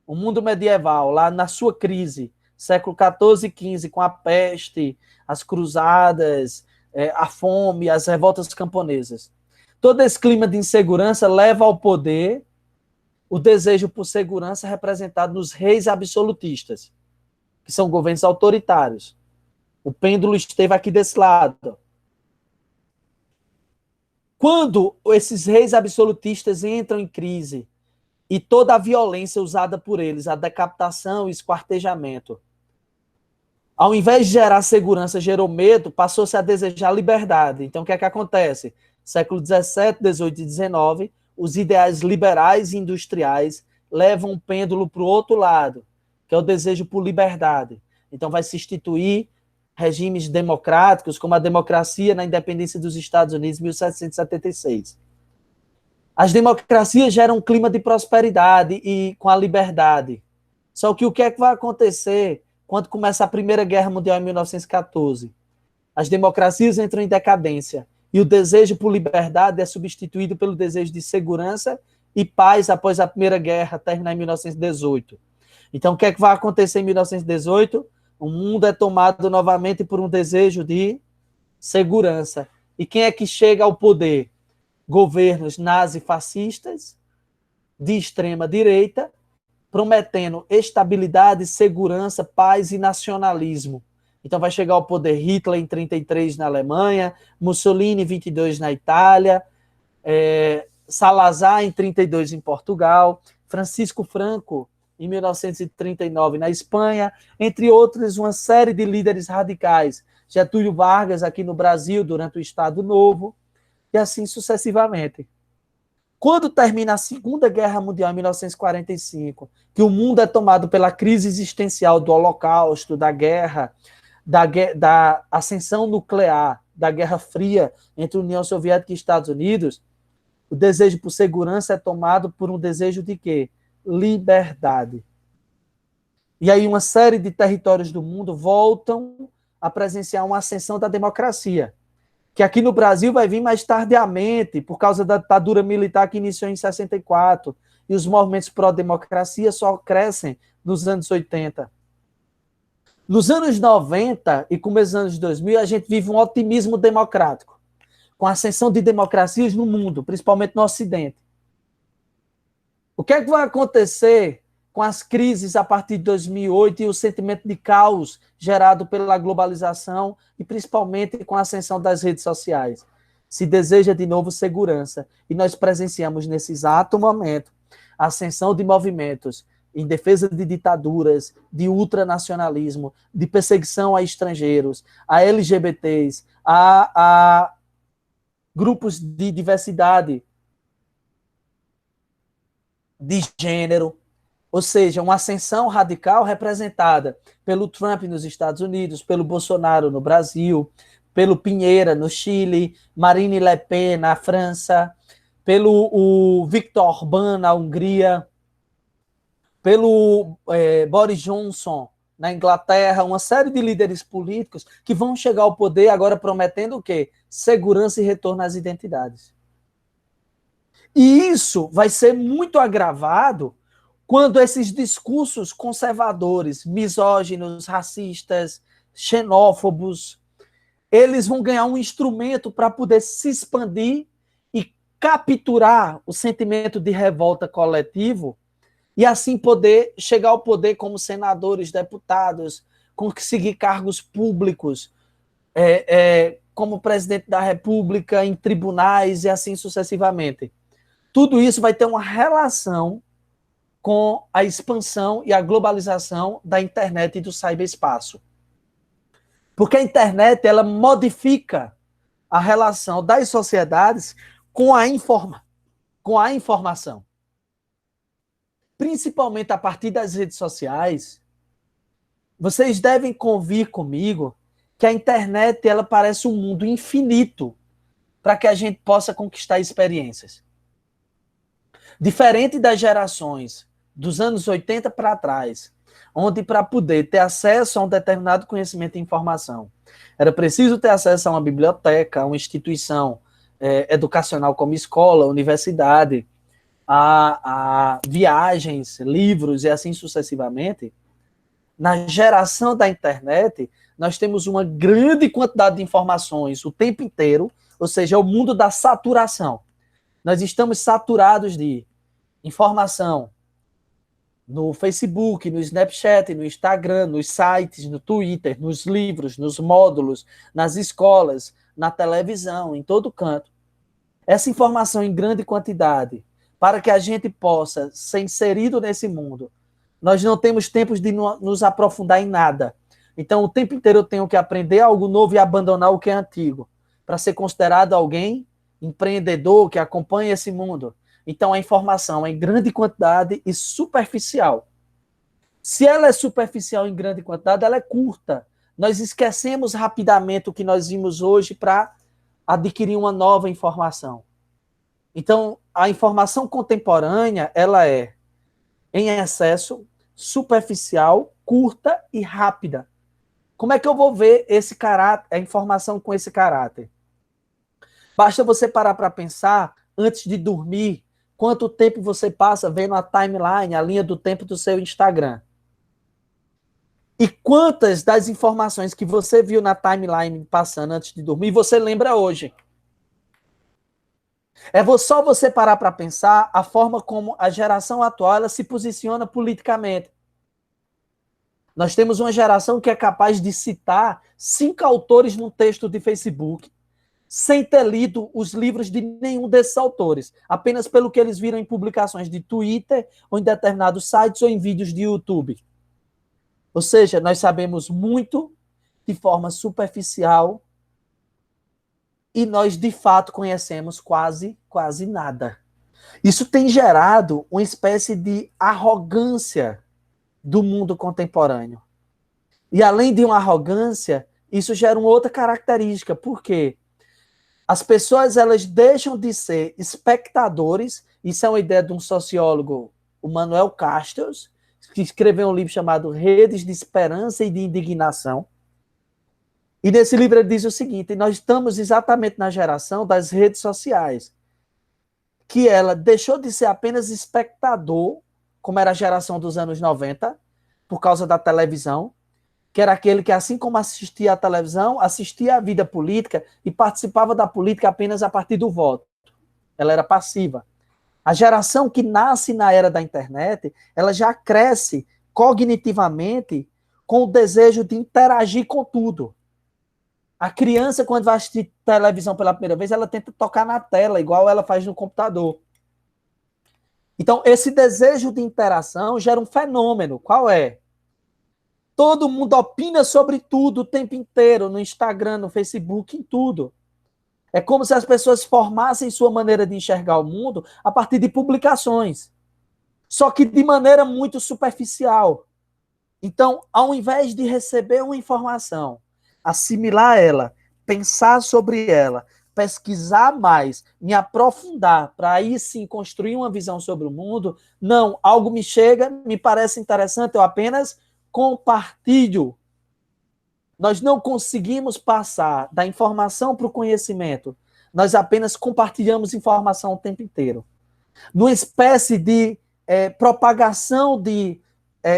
o mundo medieval, lá na sua crise, século XIV e XV, com a peste, as cruzadas, a fome, as revoltas camponesas. Todo esse clima de insegurança leva ao poder o desejo por segurança representado nos reis absolutistas, que são governos autoritários. O pêndulo esteve aqui desse lado. Quando esses reis absolutistas entram em crise e toda a violência usada por eles, a decapitação e esquartejamento, ao invés de gerar segurança, gerou medo, passou-se a desejar liberdade. Então, o que é que acontece? Século XVII, XVIII e XIX, os ideais liberais e industriais levam um pêndulo para o outro lado, que é o desejo por liberdade. Então, vai se instituir regimes democráticos, como a democracia na independência dos Estados Unidos, em 1776. As democracias geram um clima de prosperidade e com a liberdade. Só que o que é que vai acontecer quando começa a Primeira Guerra Mundial em 1914? As democracias entram em decadência e o desejo por liberdade é substituído pelo desejo de segurança e paz após a Primeira Guerra terminar em 1918. Então, o que é que vai acontecer em 1918? O mundo é tomado novamente por um desejo de segurança. E quem é que chega ao poder? Governos nazifascistas de extrema direita, prometendo estabilidade, segurança, paz e nacionalismo. Então vai chegar ao poder Hitler em 1933 na Alemanha, Mussolini em 1922 na Itália, Salazar em 1932 em Portugal, Francisco Franco em 1939 na Espanha, entre outros, uma série de líderes radicais. Getúlio Vargas aqui no Brasil durante o Estado Novo, e assim sucessivamente. Quando termina a Segunda Guerra Mundial, em 1945, que o mundo é tomado pela crise existencial do Holocausto, da guerra, da ascensão nuclear, da Guerra Fria entre União Soviética e Estados Unidos, o desejo por segurança é tomado por um desejo de quê? Liberdade. E aí uma série de territórios do mundo voltam a presenciar uma ascensão da democracia, que aqui no Brasil vai vir mais tardiamente, por causa da ditadura militar que iniciou em 64, e os movimentos pró-democracia só crescem nos anos 80. Nos anos 90 e começo dos anos 2000, a gente vive um otimismo democrático, com a ascensão de democracias no mundo, principalmente no Ocidente. O que é que vai acontecer com as crises a partir de 2008 e o sentimento de caos gerado pela globalização e principalmente com a ascensão das redes sociais? Se deseja de novo segurança e nós presenciamos nesse exato momento a ascensão de movimentos em defesa de ditaduras, de ultranacionalismo, de perseguição a estrangeiros, a LGBTs, a grupos de diversidade de gênero, ou seja, uma ascensão radical representada pelo Trump nos Estados Unidos, pelo Bolsonaro no Brasil, pelo Pinheira no Chile, Marine Le Pen na França, pelo o Viktor Orbán na Hungria, pelo Boris Johnson na Inglaterra, uma série de líderes políticos que vão chegar ao poder agora prometendo o quê? Segurança e retorno às identidades. E isso vai ser muito agravado quando esses discursos conservadores, misóginos, racistas, xenófobos, eles vão ganhar um instrumento para poder se expandir e capturar o sentimento de revolta coletivo e assim poder chegar ao poder como senadores, deputados, conseguir cargos públicos, como presidente da República, em tribunais e assim sucessivamente. Tudo isso vai ter uma relação com a expansão e a globalização da internet e do ciberespaço. Porque a internet, ela modifica a relação das sociedades com a informação. Principalmente a partir das redes sociais, vocês devem convir comigo que a internet, ela parece um mundo infinito para que a gente possa conquistar experiências. Diferente das gerações dos anos 80 para trás, onde para poder ter acesso a um determinado conhecimento e informação, era preciso ter acesso a uma biblioteca, a uma instituição educacional como escola, universidade, a viagens, livros e assim sucessivamente. Na geração da internet, nós temos uma grande quantidade de informações o tempo inteiro, ou seja, é o mundo da saturação. Nós estamos saturados de informação no Facebook, no Snapchat, no Instagram, nos sites, no Twitter, nos livros, nos módulos, nas escolas, na televisão, em todo canto. Essa informação em grande quantidade, para que a gente possa ser inserido nesse mundo. Nós não temos tempo de nos aprofundar em nada. Então, o tempo inteiro eu tenho que aprender algo novo e abandonar o que é antigo, para ser considerado alguém empreendedor que acompanha esse mundo. Então, a informação é em grande quantidade e superficial. Se ela é superficial em grande quantidade, ela é curta. Nós esquecemos rapidamente o que nós vimos hoje para adquirir uma nova informação. Então, a informação contemporânea, ela é em excesso, superficial, curta e rápida. Como é que eu vou ver esse caráter, a informação com esse caráter? Basta você parar para pensar, antes de dormir, quanto tempo você passa vendo a timeline, a linha do tempo do seu Instagram. E quantas das informações que você viu na timeline passando antes de dormir, você lembra hoje. É só você parar para pensar a forma como a geração atual ela se posiciona politicamente. Nós temos uma geração que é capaz de citar 5 autores num texto de Facebook, sem ter lido os livros de nenhum desses autores, apenas pelo que eles viram em publicações de Twitter, ou em determinados sites, ou em vídeos de YouTube. Ou seja, nós sabemos muito de forma superficial e nós, de fato, conhecemos quase nada. Isso tem gerado uma espécie de arrogância do mundo contemporâneo. E, além de uma arrogância, isso gera uma outra característica. Por quê? As pessoas, elas deixam de ser espectadores. Isso é uma ideia de um sociólogo, o Manuel Castells, que escreveu um livro chamado Redes de Esperança e de Indignação. E nesse livro ele diz o seguinte: nós estamos exatamente na geração das redes sociais, que ela deixou de ser apenas espectador, como era a geração dos anos 90, por causa da televisão, que era aquele que, assim como assistia à televisão, assistia à vida política e participava da política apenas a partir do voto. Ela era passiva. A geração que nasce na era da internet, ela já cresce cognitivamente com o desejo de interagir com tudo. A criança, quando vai assistir televisão pela primeira vez, ela tenta tocar na tela, igual ela faz no computador. Então, esse desejo de interação gera um fenômeno. Qual é? Todo mundo opina sobre tudo o tempo inteiro, no Instagram, no Facebook, em tudo. É como se as pessoas formassem sua maneira de enxergar o mundo a partir de publicações. Só que de maneira muito superficial. Então, ao invés de receber uma informação, assimilar ela, pensar sobre ela, pesquisar mais, me aprofundar, para aí sim construir uma visão sobre o mundo, não, algo me chega, me parece interessante, eu apenas compartilho. Nós não conseguimos passar da informação para o conhecimento, nós apenas compartilhamos informação o tempo inteiro. Numa espécie de propagação de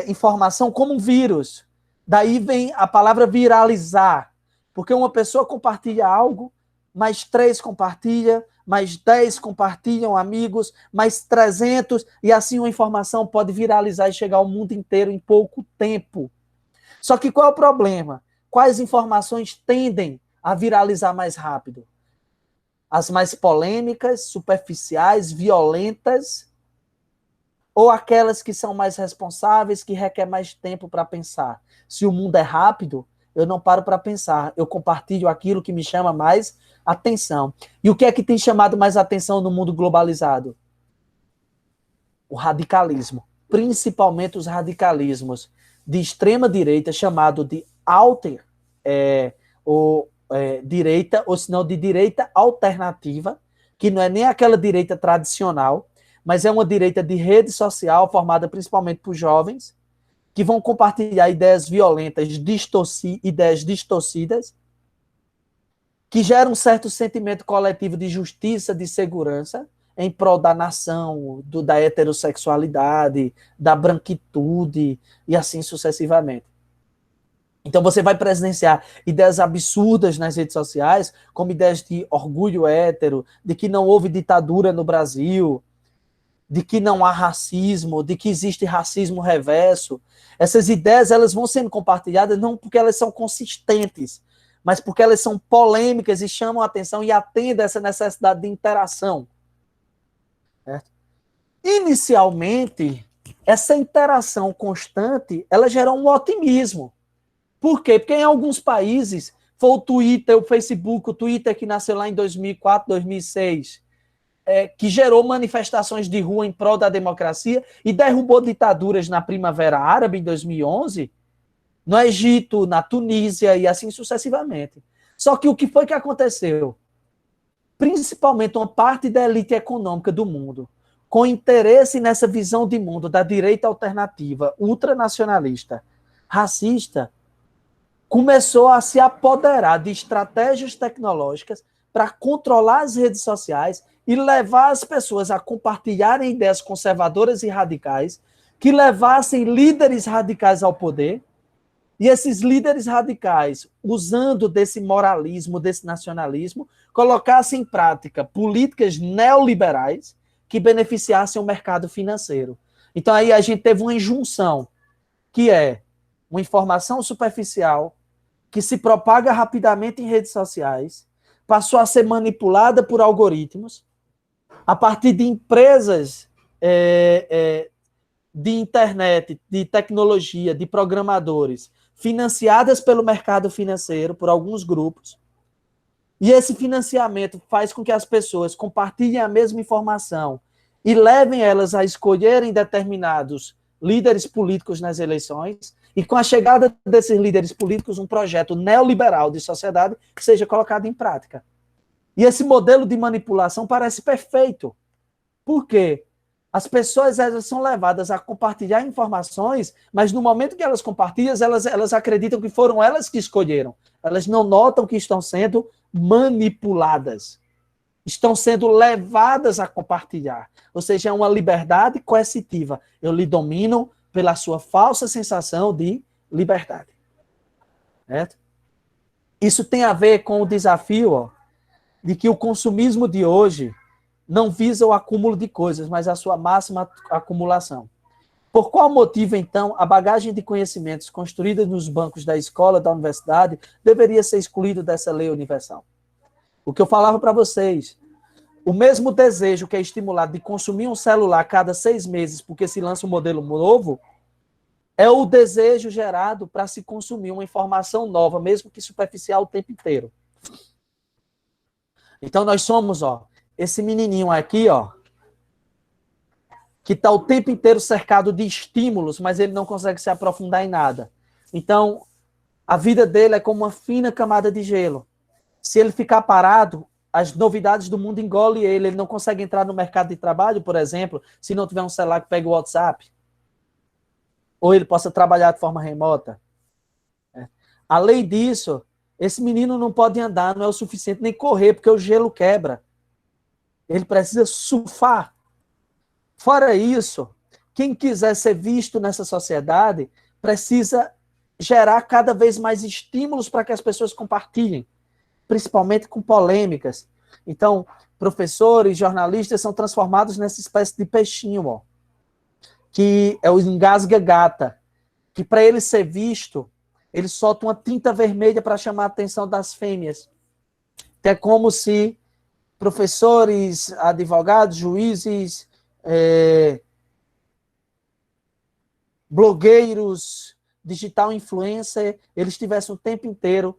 informação como um vírus. Daí vem a palavra viralizar, porque uma pessoa compartilha algo, mais 3 compartilha, mais 10 compartilham amigos, mais 300, e assim uma informação pode viralizar e chegar ao mundo inteiro em pouco tempo. Só que qual é o problema? Quais informações tendem a viralizar mais rápido? As mais polêmicas, superficiais, violentas, ou aquelas que são mais responsáveis, que requer mais tempo para pensar? Se o mundo é rápido, eu não paro para pensar, eu compartilho aquilo que me chama mais atenção. E o que é que tem chamado mais atenção no mundo globalizado? O radicalismo, principalmente os radicalismos de extrema direita, chamado de direita, ou se não de direita alternativa, que não é nem aquela direita tradicional, mas é uma direita de rede social formada principalmente por jovens, que vão compartilhar ideias violentas, ideias distorcidas, que geram um certo sentimento coletivo de justiça, de segurança, em prol da nação, da heterossexualidade, da branquitude, e assim sucessivamente. Então você vai presenciar ideias absurdas nas redes sociais, como ideias de orgulho hétero, de que não houve ditadura no Brasil, de que não há racismo, de que existe racismo reverso. Essas ideias elas vão sendo compartilhadas não porque elas são consistentes, mas porque elas são polêmicas e chamam a atenção e atendem a essa necessidade de interação. Certo? Inicialmente, essa interação constante, ela gera um otimismo. Por quê? Porque em alguns países, foi o Twitter, o Facebook, o Twitter que nasceu lá em 2004, 2006, que gerou manifestações de rua em prol da democracia e derrubou ditaduras na Primavera Árabe em 2011, no Egito, na Tunísia e assim sucessivamente. Só que o que foi que aconteceu? Principalmente uma parte da elite econômica do mundo, com interesse nessa visão de mundo da direita alternativa, ultranacionalista, racista, começou a se apoderar de estratégias tecnológicas para controlar as redes sociais e levar as pessoas a compartilharem ideias conservadoras e radicais, que levassem líderes radicais ao poder, e esses líderes radicais, usando desse moralismo, desse nacionalismo, colocassem em prática políticas neoliberais que beneficiassem o mercado financeiro. Então aí a gente teve uma injunção, que é uma informação superficial, que se propaga rapidamente em redes sociais, passou a ser manipulada por algoritmos, a partir de empresas de internet, de tecnologia, de programadores, financiadas pelo mercado financeiro, por alguns grupos, e esse financiamento faz com que as pessoas compartilhem a mesma informação e levem elas a escolherem determinados líderes políticos nas eleições, e com a chegada desses líderes políticos, um projeto neoliberal de sociedade seja colocado em prática. E esse modelo de manipulação parece perfeito. Por quê? As pessoas elas são levadas a compartilhar informações, mas no momento que elas compartilham, elas acreditam que foram elas que escolheram. Elas não notam que estão sendo manipuladas. Estão sendo levadas a compartilhar. Ou seja, é uma liberdade coercitiva. Eu lhe domino pela sua falsa sensação de liberdade. certo? Isso tem a ver com o desafio, ó, de que o consumismo de hoje não visa o acúmulo de coisas, mas a sua máxima acumulação. Por qual motivo, então, a bagagem de conhecimentos construída nos bancos da escola, da universidade, deveria ser excluída dessa lei universal? O que eu falava para vocês, o mesmo desejo que é estimulado de consumir um celular a cada 6 meses, porque se lança um modelo novo, é o desejo gerado para se consumir uma informação nova, mesmo que superficial, o tempo inteiro. Então, nós somos, ó, esse menininho aqui, ó, que está o tempo inteiro cercado de estímulos, mas ele não consegue se aprofundar em nada. Então, a vida dele é como uma fina camada de gelo. Se ele ficar parado, as novidades do mundo engolem ele. Ele não consegue entrar no mercado de trabalho, por exemplo, se não tiver um celular que pegue o WhatsApp. Ou ele possa trabalhar de forma remota. Além disso, esse menino não pode andar, não é o suficiente, nem correr, porque o gelo quebra. Ele precisa surfar. Fora isso, quem quiser ser visto nessa sociedade precisa gerar cada vez mais estímulos para que as pessoas compartilhem, principalmente com polêmicas. Então, professores, jornalistas são transformados nessa espécie de peixinho, ó, que é o engasga-gata, que para ele ser visto, ele solta uma tinta vermelha para chamar a atenção das fêmeas. Que é como se professores, advogados, juízes, blogueiros, digital influencer, eles estivessem o tempo inteiro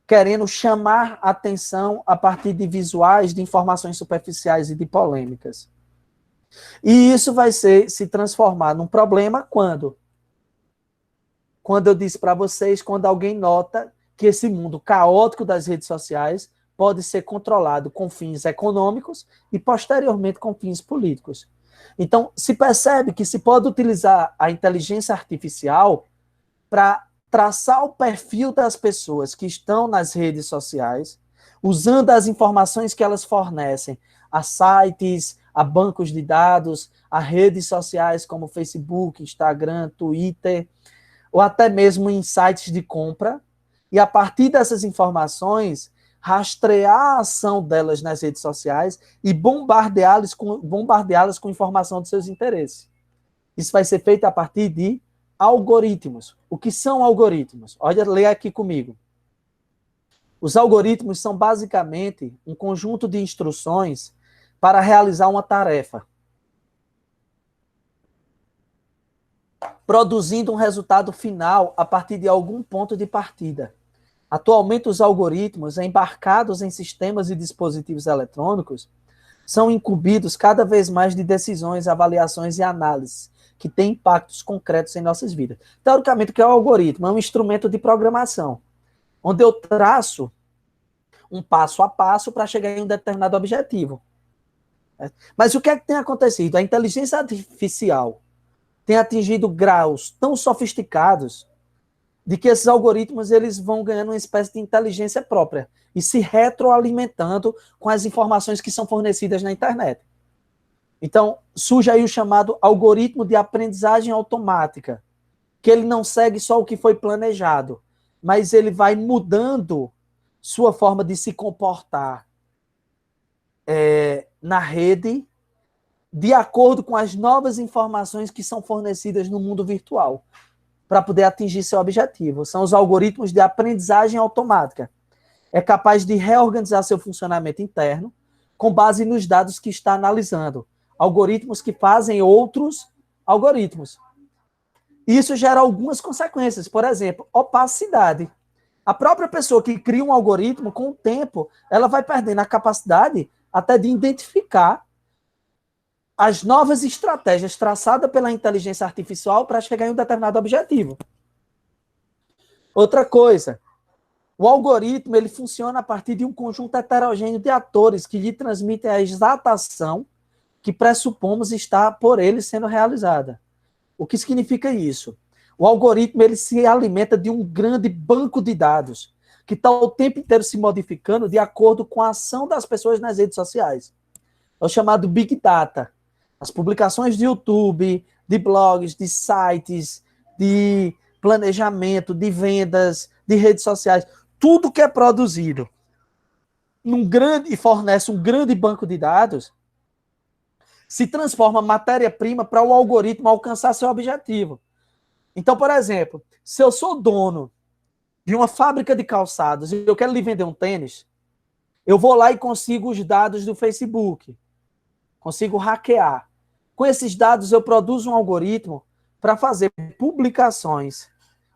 querendo chamar atenção a partir de visuais, de informações superficiais e de polêmicas. E isso vai se transformar num problema quando? Quando eu disse para vocês, quando alguém nota que esse mundo caótico das redes sociais pode ser controlado com fins econômicos e, posteriormente, com fins políticos. Então, se percebe que se pode utilizar a inteligência artificial para traçar o perfil das pessoas que estão nas redes sociais, usando as informações que elas fornecem a sites, a bancos de dados, a redes sociais como Facebook, Instagram, Twitter, ou até mesmo em sites de compra, e a partir dessas informações, rastrear a ação delas nas redes sociais e bombardeá-las com informação dos seus interesses. Isso vai ser feito a partir de algoritmos. O que são algoritmos? Olha, lê aqui comigo. Os algoritmos são basicamente um conjunto de instruções para realizar uma tarefa, produzindo um resultado final a partir de algum ponto de partida. Atualmente, os algoritmos embarcados em sistemas e dispositivos eletrônicos são incumbidos cada vez mais de decisões, avaliações e análises que têm impactos concretos em nossas vidas. Teoricamente, o que é o algoritmo? É um instrumento de programação, onde eu traço um passo a passo para chegar em um determinado objetivo. Mas o que é que tem acontecido? A inteligência artificial tem atingido graus tão sofisticados de que esses algoritmos eles vão ganhando uma espécie de inteligência própria e se retroalimentando com as informações que são fornecidas na internet. Então, surge aí o chamado algoritmo de aprendizagem automática, que ele não segue só o que foi planejado, mas ele vai mudando sua forma de se comportar na rede de acordo com as novas informações que são fornecidas no mundo virtual, para poder atingir seu objetivo. São os algoritmos de aprendizagem automática. É capaz de reorganizar seu funcionamento interno com base nos dados que está analisando. Algoritmos que fazem outros algoritmos. Isso gera algumas consequências. Por exemplo, opacidade. A própria pessoa que cria um algoritmo, com o tempo, ela vai perdendo a capacidade até de identificar as novas estratégias traçadas pela inteligência artificial para chegar em um determinado objetivo. Outra coisa, o algoritmo ele funciona a partir de um conjunto heterogêneo de atores que lhe transmitem a exata ação que pressupomos estar por ele sendo realizada. O que significa isso? O algoritmo ele se alimenta de um grande banco de dados que está o tempo inteiro se modificando de acordo com a ação das pessoas nas redes sociais. É o chamado Big Data. As publicações de YouTube, de blogs, de sites, de planejamento, de vendas, de redes sociais, tudo que é produzido e fornece um grande banco de dados, se transforma matéria-prima para o algoritmo alcançar seu objetivo. Então, por exemplo, se eu sou dono de uma fábrica de calçados e eu quero lhe vender um tênis, eu vou lá e consigo os dados do Facebook, consigo hackear. Com esses dados, eu produzo um algoritmo para fazer publicações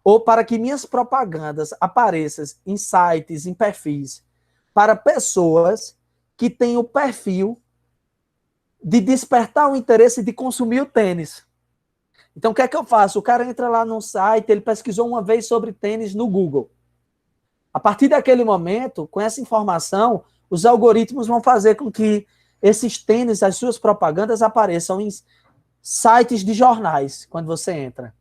ou para que minhas propagandas apareçam em sites, em perfis, para pessoas que têm o perfil de despertar o interesse de consumir o tênis. Então, o que é que eu faço? O cara entra lá num site, ele pesquisou uma vez sobre tênis no Google. A partir daquele momento, com essa informação, os algoritmos vão fazer com que esses tênis, as suas propagandas apareçam em sites de jornais, quando você entra.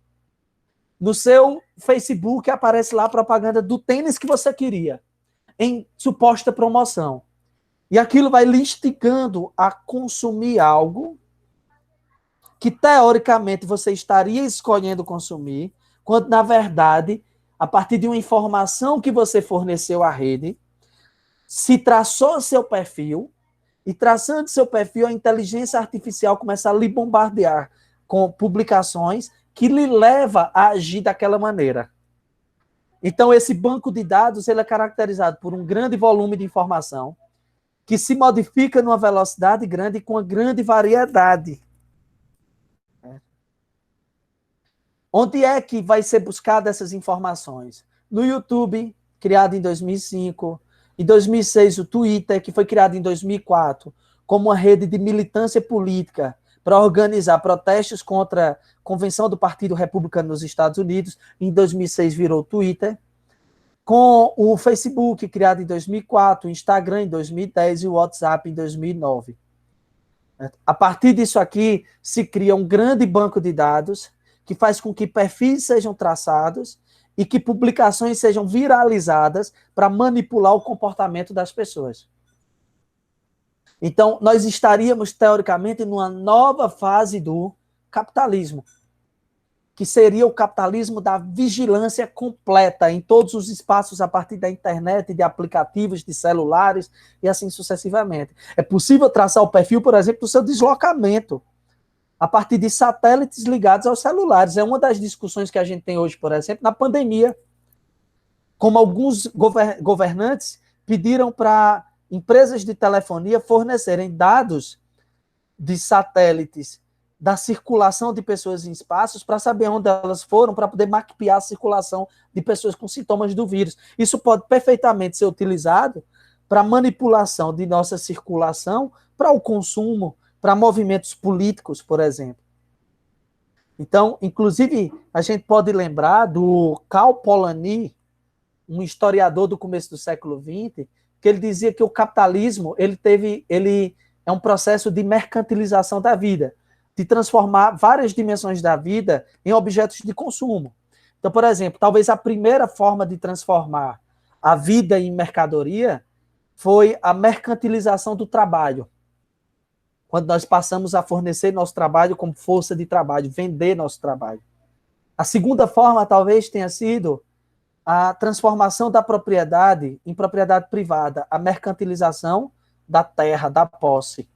No seu Facebook aparece lá a propaganda do tênis que você queria, em suposta promoção. E aquilo vai lhe instigando a consumir algo que, teoricamente, você estaria escolhendo consumir, quando, na verdade, a partir de uma informação que você forneceu à rede, se traçou seu perfil, e traçando seu perfil, a inteligência artificial começa a lhe bombardear com publicações que lhe leva a agir daquela maneira. Então, esse banco de dados ele é caracterizado por um grande volume de informação que se modifica numa velocidade grande e com uma grande variedade. Onde é que vai ser buscada essas informações? No YouTube, criado em 2005. Em 2006, o Twitter, que foi criado em 2004, como uma rede de militância política para organizar protestos contra a convenção do Partido Republicano nos Estados Unidos. Em 2006, virou Twitter. Com o Facebook, criado em 2004, o Instagram em 2010 e o WhatsApp em 2009. A partir disso aqui, se cria um grande banco de dados que faz com que perfis sejam traçados e que publicações sejam viralizadas para manipular o comportamento das pessoas. Então, nós estaríamos, teoricamente, numa nova fase do capitalismo, que seria o capitalismo da vigilância completa em todos os espaços a partir da internet, de aplicativos, de celulares e assim sucessivamente. É possível traçar o perfil, por exemplo, do seu deslocamento a partir de satélites ligados aos celulares. É uma das discussões que a gente tem hoje, por exemplo, na pandemia. Como alguns governantes pediram para empresas de telefonia fornecerem dados de satélites da circulação de pessoas em espaços para saber onde elas foram, para poder mapear a circulação de pessoas com sintomas do vírus. Isso pode perfeitamente ser utilizado para manipulação de nossa circulação, para o consumo, para movimentos políticos, por exemplo. Então, inclusive, a gente pode lembrar do Karl Polanyi, um historiador do começo do século XX, que ele dizia que o capitalismo ele é um processo de mercantilização da vida, de transformar várias dimensões da vida em objetos de consumo. Então, por exemplo, talvez a primeira forma de transformar a vida em mercadoria foi a mercantilização do trabalho. Quando nós passamos a fornecer nosso trabalho como força de trabalho, vender nosso trabalho. A segunda forma talvez tenha sido a transformação da propriedade em propriedade privada, a mercantilização da terra, da posse.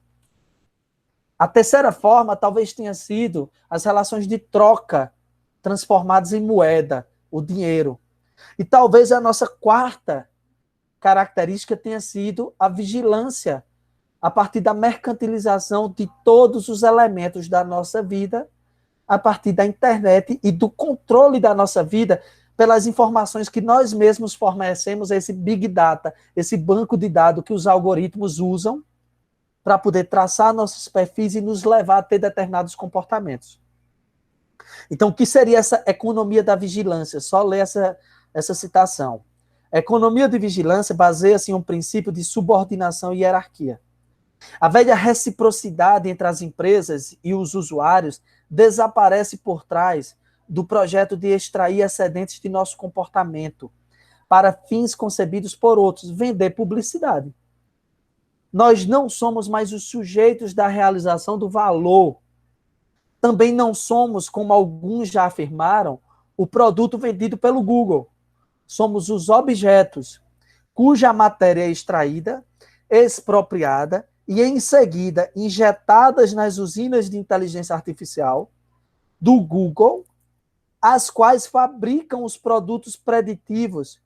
A terceira forma talvez tenha sido as relações de troca transformadas em moeda, o dinheiro. E talvez a nossa quarta característica tenha sido a vigilância, a partir da mercantilização de todos os elementos da nossa vida, a partir da internet e do controle da nossa vida pelas informações que nós mesmos fornecemos a esse Big Data, esse banco de dados que os algoritmos usam para poder traçar nossos perfis e nos levar a ter determinados comportamentos. Então, o que seria essa economia da vigilância? Só ler essa citação. A economia de vigilância baseia-se em um princípio de subordinação e hierarquia. A velha reciprocidade entre as empresas e os usuários desaparece por trás do projeto de extrair excedentes de nosso comportamento para fins concebidos por outros, vender publicidade. Nós não somos mais os sujeitos da realização do valor. Também não somos, como alguns já afirmaram, o produto vendido pelo Google. Somos os objetos cuja matéria é extraída, expropriada e, em seguida, injetadas nas usinas de inteligência artificial do Google, as quais fabricam os produtos preditivos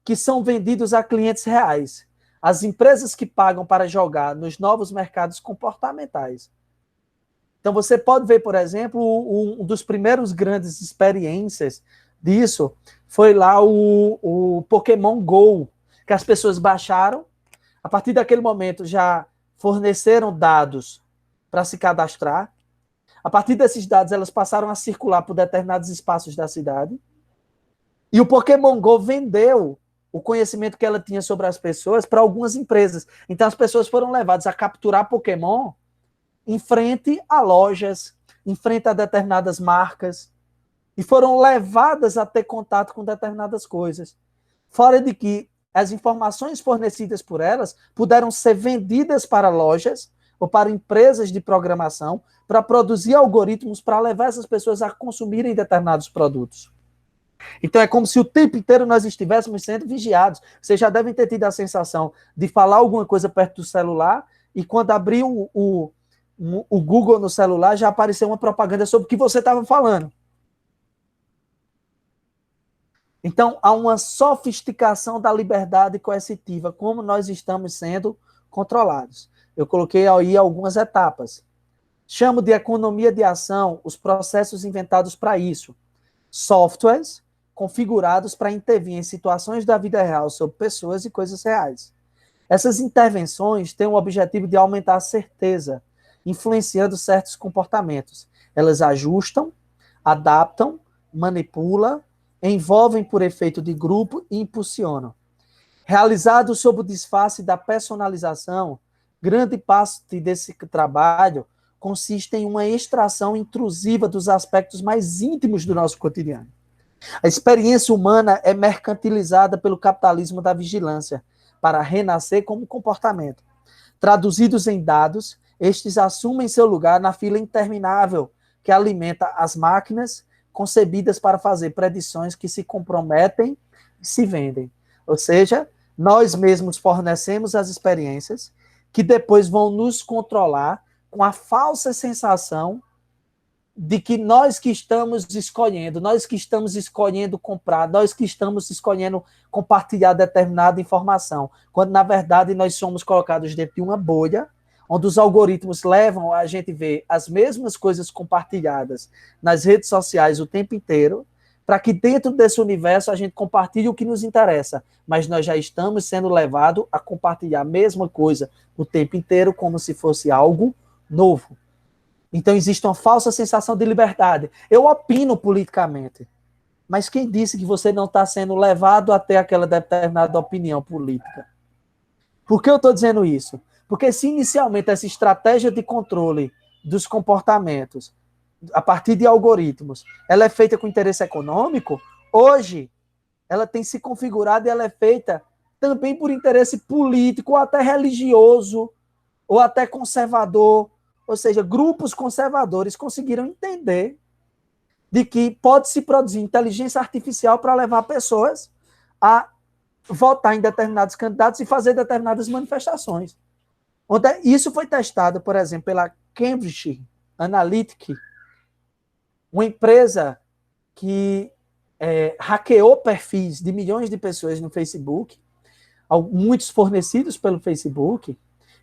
que são vendidos a clientes reais. As empresas que pagam para jogar nos novos mercados comportamentais. Então, você pode ver, por exemplo, um dos primeiros grandes experiências disso foi lá o Pokémon Go, que as pessoas baixaram. A partir daquele momento, já forneceram dados para se cadastrar. A partir desses dados, elas passaram a circular por determinados espaços da cidade. E o Pokémon Go vendeu o conhecimento que ela tinha sobre as pessoas para algumas empresas. Então, as pessoas foram levadas a capturar Pokémon em frente a lojas, em frente a determinadas marcas, e foram levadas a ter contato com determinadas coisas. Fora de que as informações fornecidas por elas puderam ser vendidas para lojas ou para empresas de programação para produzir algoritmos para levar essas pessoas a consumirem determinados produtos. Então é como se o tempo inteiro nós estivéssemos sendo vigiados. Vocês já devem ter tido a sensação de falar alguma coisa perto do celular e quando abrir o Google no celular já apareceu uma propaganda sobre o que você estava falando. Então, há uma sofisticação da liberdade coercitiva, como nós estamos sendo controlados. Eu coloquei aí algumas etapas. Chamo de economia de ação os processos inventados para isso. Softwares configurados para intervir em situações da vida real sobre pessoas e coisas reais. Essas intervenções têm o objetivo de aumentar a certeza, influenciando certos comportamentos. Elas ajustam, adaptam, manipulam, envolvem por efeito de grupo e impulsionam. Realizado sob o disfarce da personalização, grande parte desse trabalho consiste em uma extração intrusiva dos aspectos mais íntimos do nosso cotidiano. A experiência humana é mercantilizada pelo capitalismo da vigilância para renascer como comportamento. Traduzidos em dados, estes assumem seu lugar na fila interminável que alimenta as máquinas concebidas para fazer predições que se comprometem e se vendem. Ou seja, nós mesmos fornecemos as experiências que depois vão nos controlar com a falsa sensação de que nós que estamos escolhendo comprar, nós que estamos escolhendo compartilhar determinada informação, quando na verdade nós somos colocados dentro de uma bolha, onde os algoritmos levam a gente ver as mesmas coisas compartilhadas nas redes sociais o tempo inteiro, para que dentro desse universo a gente compartilhe o que nos interessa, mas nós já estamos sendo levados a compartilhar a mesma coisa o tempo inteiro como se fosse algo novo. Então existe uma falsa sensação de liberdade. Eu opino politicamente, mas quem disse que você não está sendo levado a ter aquela determinada opinião política? Por que eu estou dizendo isso? Porque se inicialmente essa estratégia de controle dos comportamentos, a partir de algoritmos, ela é feita com interesse econômico, hoje ela tem se configurado e ela é feita também por interesse político, ou até religioso, ou até conservador. Ou seja, grupos conservadores conseguiram entender de que pode-se produzir inteligência artificial para levar pessoas a votar em determinados candidatos e fazer determinadas manifestações. Isso foi testado, por exemplo, pela Cambridge Analytica, uma empresa que hackeou perfis de milhões de pessoas no Facebook, muitos fornecidos pelo Facebook.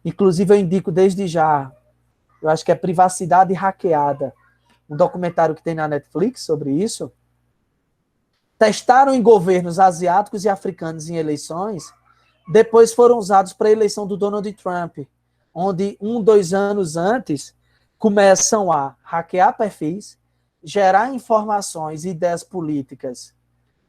Inclusive, eu indico desde já, eu acho que é Privacidade Hackeada, um documentário que tem na Netflix sobre isso. Testaram em governos asiáticos e africanos em eleições, depois foram usados para a eleição do Donald Trump, onde 2 anos antes começam a hackear perfis, gerar informações e ideias políticas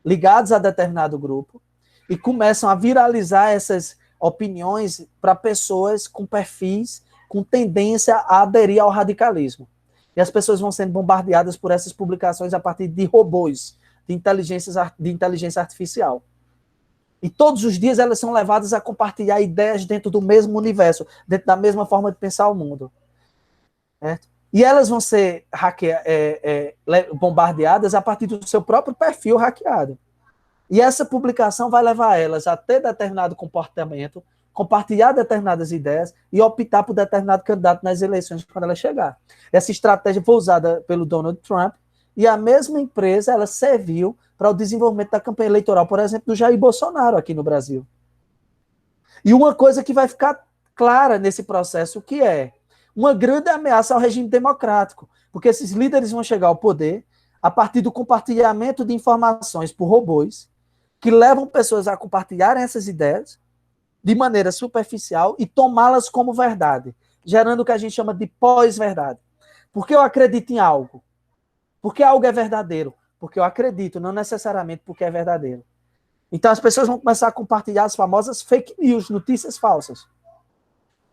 ligadas a determinado grupo e começam a viralizar essas opiniões para pessoas com perfis com tendência a aderir ao radicalismo. E as pessoas vão sendo bombardeadas por essas publicações a partir de robôs, de inteligência artificial. E todos os dias elas são levadas a compartilhar ideias dentro do mesmo universo, dentro da mesma forma de pensar o mundo. Certo? E elas vão ser bombardeadas a partir do seu próprio perfil hackeado. E essa publicação vai levar elas a ter determinado comportamento, compartilhar determinadas ideias e optar por determinado candidato nas eleições quando ela chegar. Essa estratégia foi usada pelo Donald Trump e a mesma empresa ela serviu para o desenvolvimento da campanha eleitoral, por exemplo, do Jair Bolsonaro aqui no Brasil. E uma coisa que vai ficar clara nesse processo, que é uma grande ameaça ao regime democrático, porque esses líderes vão chegar ao poder a partir do compartilhamento de informações por robôs, que levam pessoas a compartilharem essas ideias de maneira superficial e tomá-las como verdade, gerando o que a gente chama de pós-verdade. Porque eu acredito em algo. Porque algo é verdadeiro. Porque eu acredito, não necessariamente porque é verdadeiro. Então as pessoas vão começar a compartilhar as famosas fake news, notícias falsas.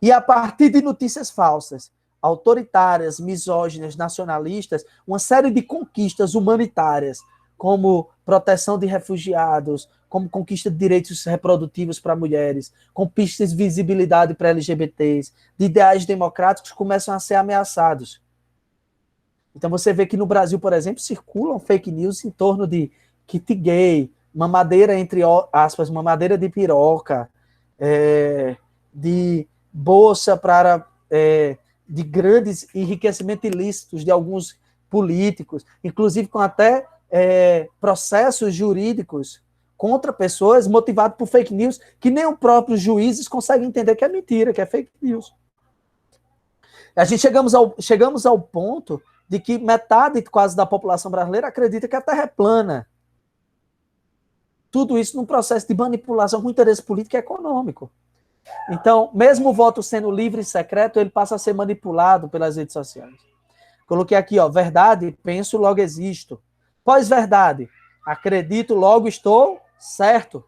E a partir de notícias falsas, autoritárias, misóginas, nacionalistas, uma série de conquistas humanitárias, como proteção de refugiados, como conquista de direitos reprodutivos para mulheres, conquistas de visibilidade para LGBTs, de ideais democráticos, começam a ser ameaçados. Então você vê que no Brasil, por exemplo, circulam fake news em torno de kit gay, mamadeira, entre aspas, mamadeira de piroca, de bolsa para de grandes enriquecimentos ilícitos de alguns políticos, inclusive com até processos jurídicos contra pessoas motivados por fake news que nem os próprios juízes conseguem entender que é mentira, que é fake news. A gente chegamos ao ponto de que metade quase da população brasileira acredita que a Terra é plana. Tudo isso num processo de manipulação com interesse político e econômico. Então, mesmo o voto sendo livre e secreto, ele passa a ser manipulado pelas redes sociais. Coloquei aqui, ó, verdade, penso, logo existo. Pós-verdade, acredito, logo estou certo.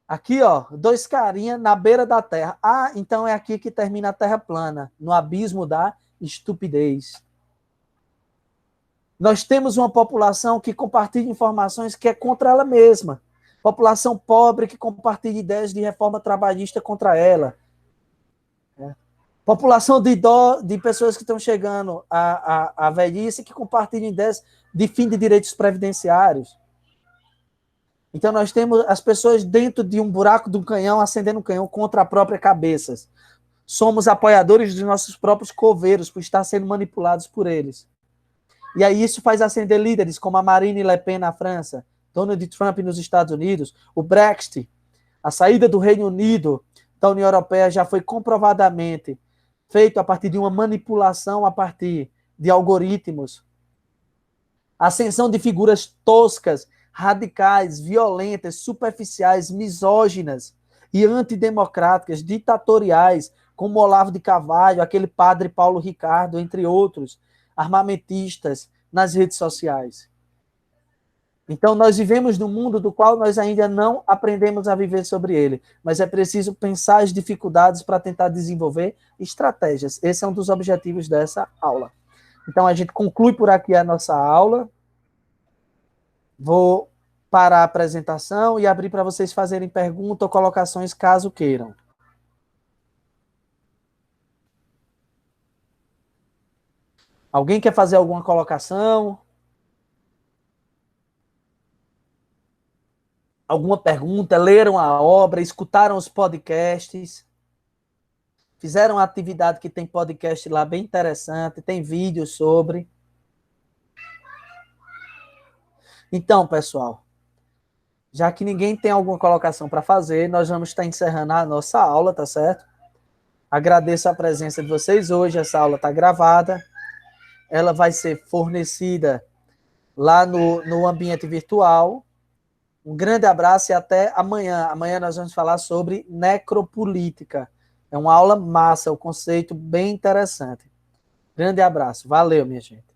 Aqui, ó, dois carinhas na beira da Terra. Ah, então é aqui que termina a Terra plana, no abismo da estupidez. Nós temos uma população que compartilha informações que é contra ela mesma. População pobre que compartilha ideias de reforma trabalhista contra ela. População de pessoas que estão chegando à velhice que compartilham ideias de fim de direitos previdenciários. Então nós temos as pessoas dentro de um buraco de um canhão, acendendo um canhão contra a própria cabeça. Somos apoiadores dos nossos próprios coveiros por estar sendo manipulados por eles. E aí isso faz acender líderes como a Marine Le Pen na França, Donald Trump nos Estados Unidos, o Brexit, a saída do Reino Unido da União Europeia já foi comprovadamente feito a partir de uma manipulação a partir de algoritmos. A ascensão de figuras toscas, radicais, violentas, superficiais, misóginas e antidemocráticas, ditatoriais, como Olavo de Carvalho, aquele padre Paulo Ricardo, entre outros, armamentistas nas redes sociais. Então, nós vivemos num mundo do qual nós ainda não aprendemos a viver sobre ele, mas é preciso pensar as dificuldades para tentar desenvolver estratégias. Esse é um dos objetivos dessa aula. Então, a gente conclui por aqui a nossa aula. Vou parar a apresentação e abrir para vocês fazerem perguntas ou colocações, caso queiram. Alguém quer fazer alguma colocação? Alguma pergunta? Leram a obra? Escutaram os podcasts? Fizeram uma atividade que tem podcast lá bem interessante, tem vídeo sobre. Então, pessoal, já que ninguém tem alguma colocação para fazer, nós vamos estar encerrando a nossa aula, tá certo? Agradeço a presença de vocês hoje, essa aula está gravada. Ela vai ser fornecida lá no ambiente virtual. Um grande abraço e até amanhã. Amanhã nós vamos falar sobre necropolítica. É uma aula massa, um conceito bem interessante. Grande abraço. Valeu, minha gente.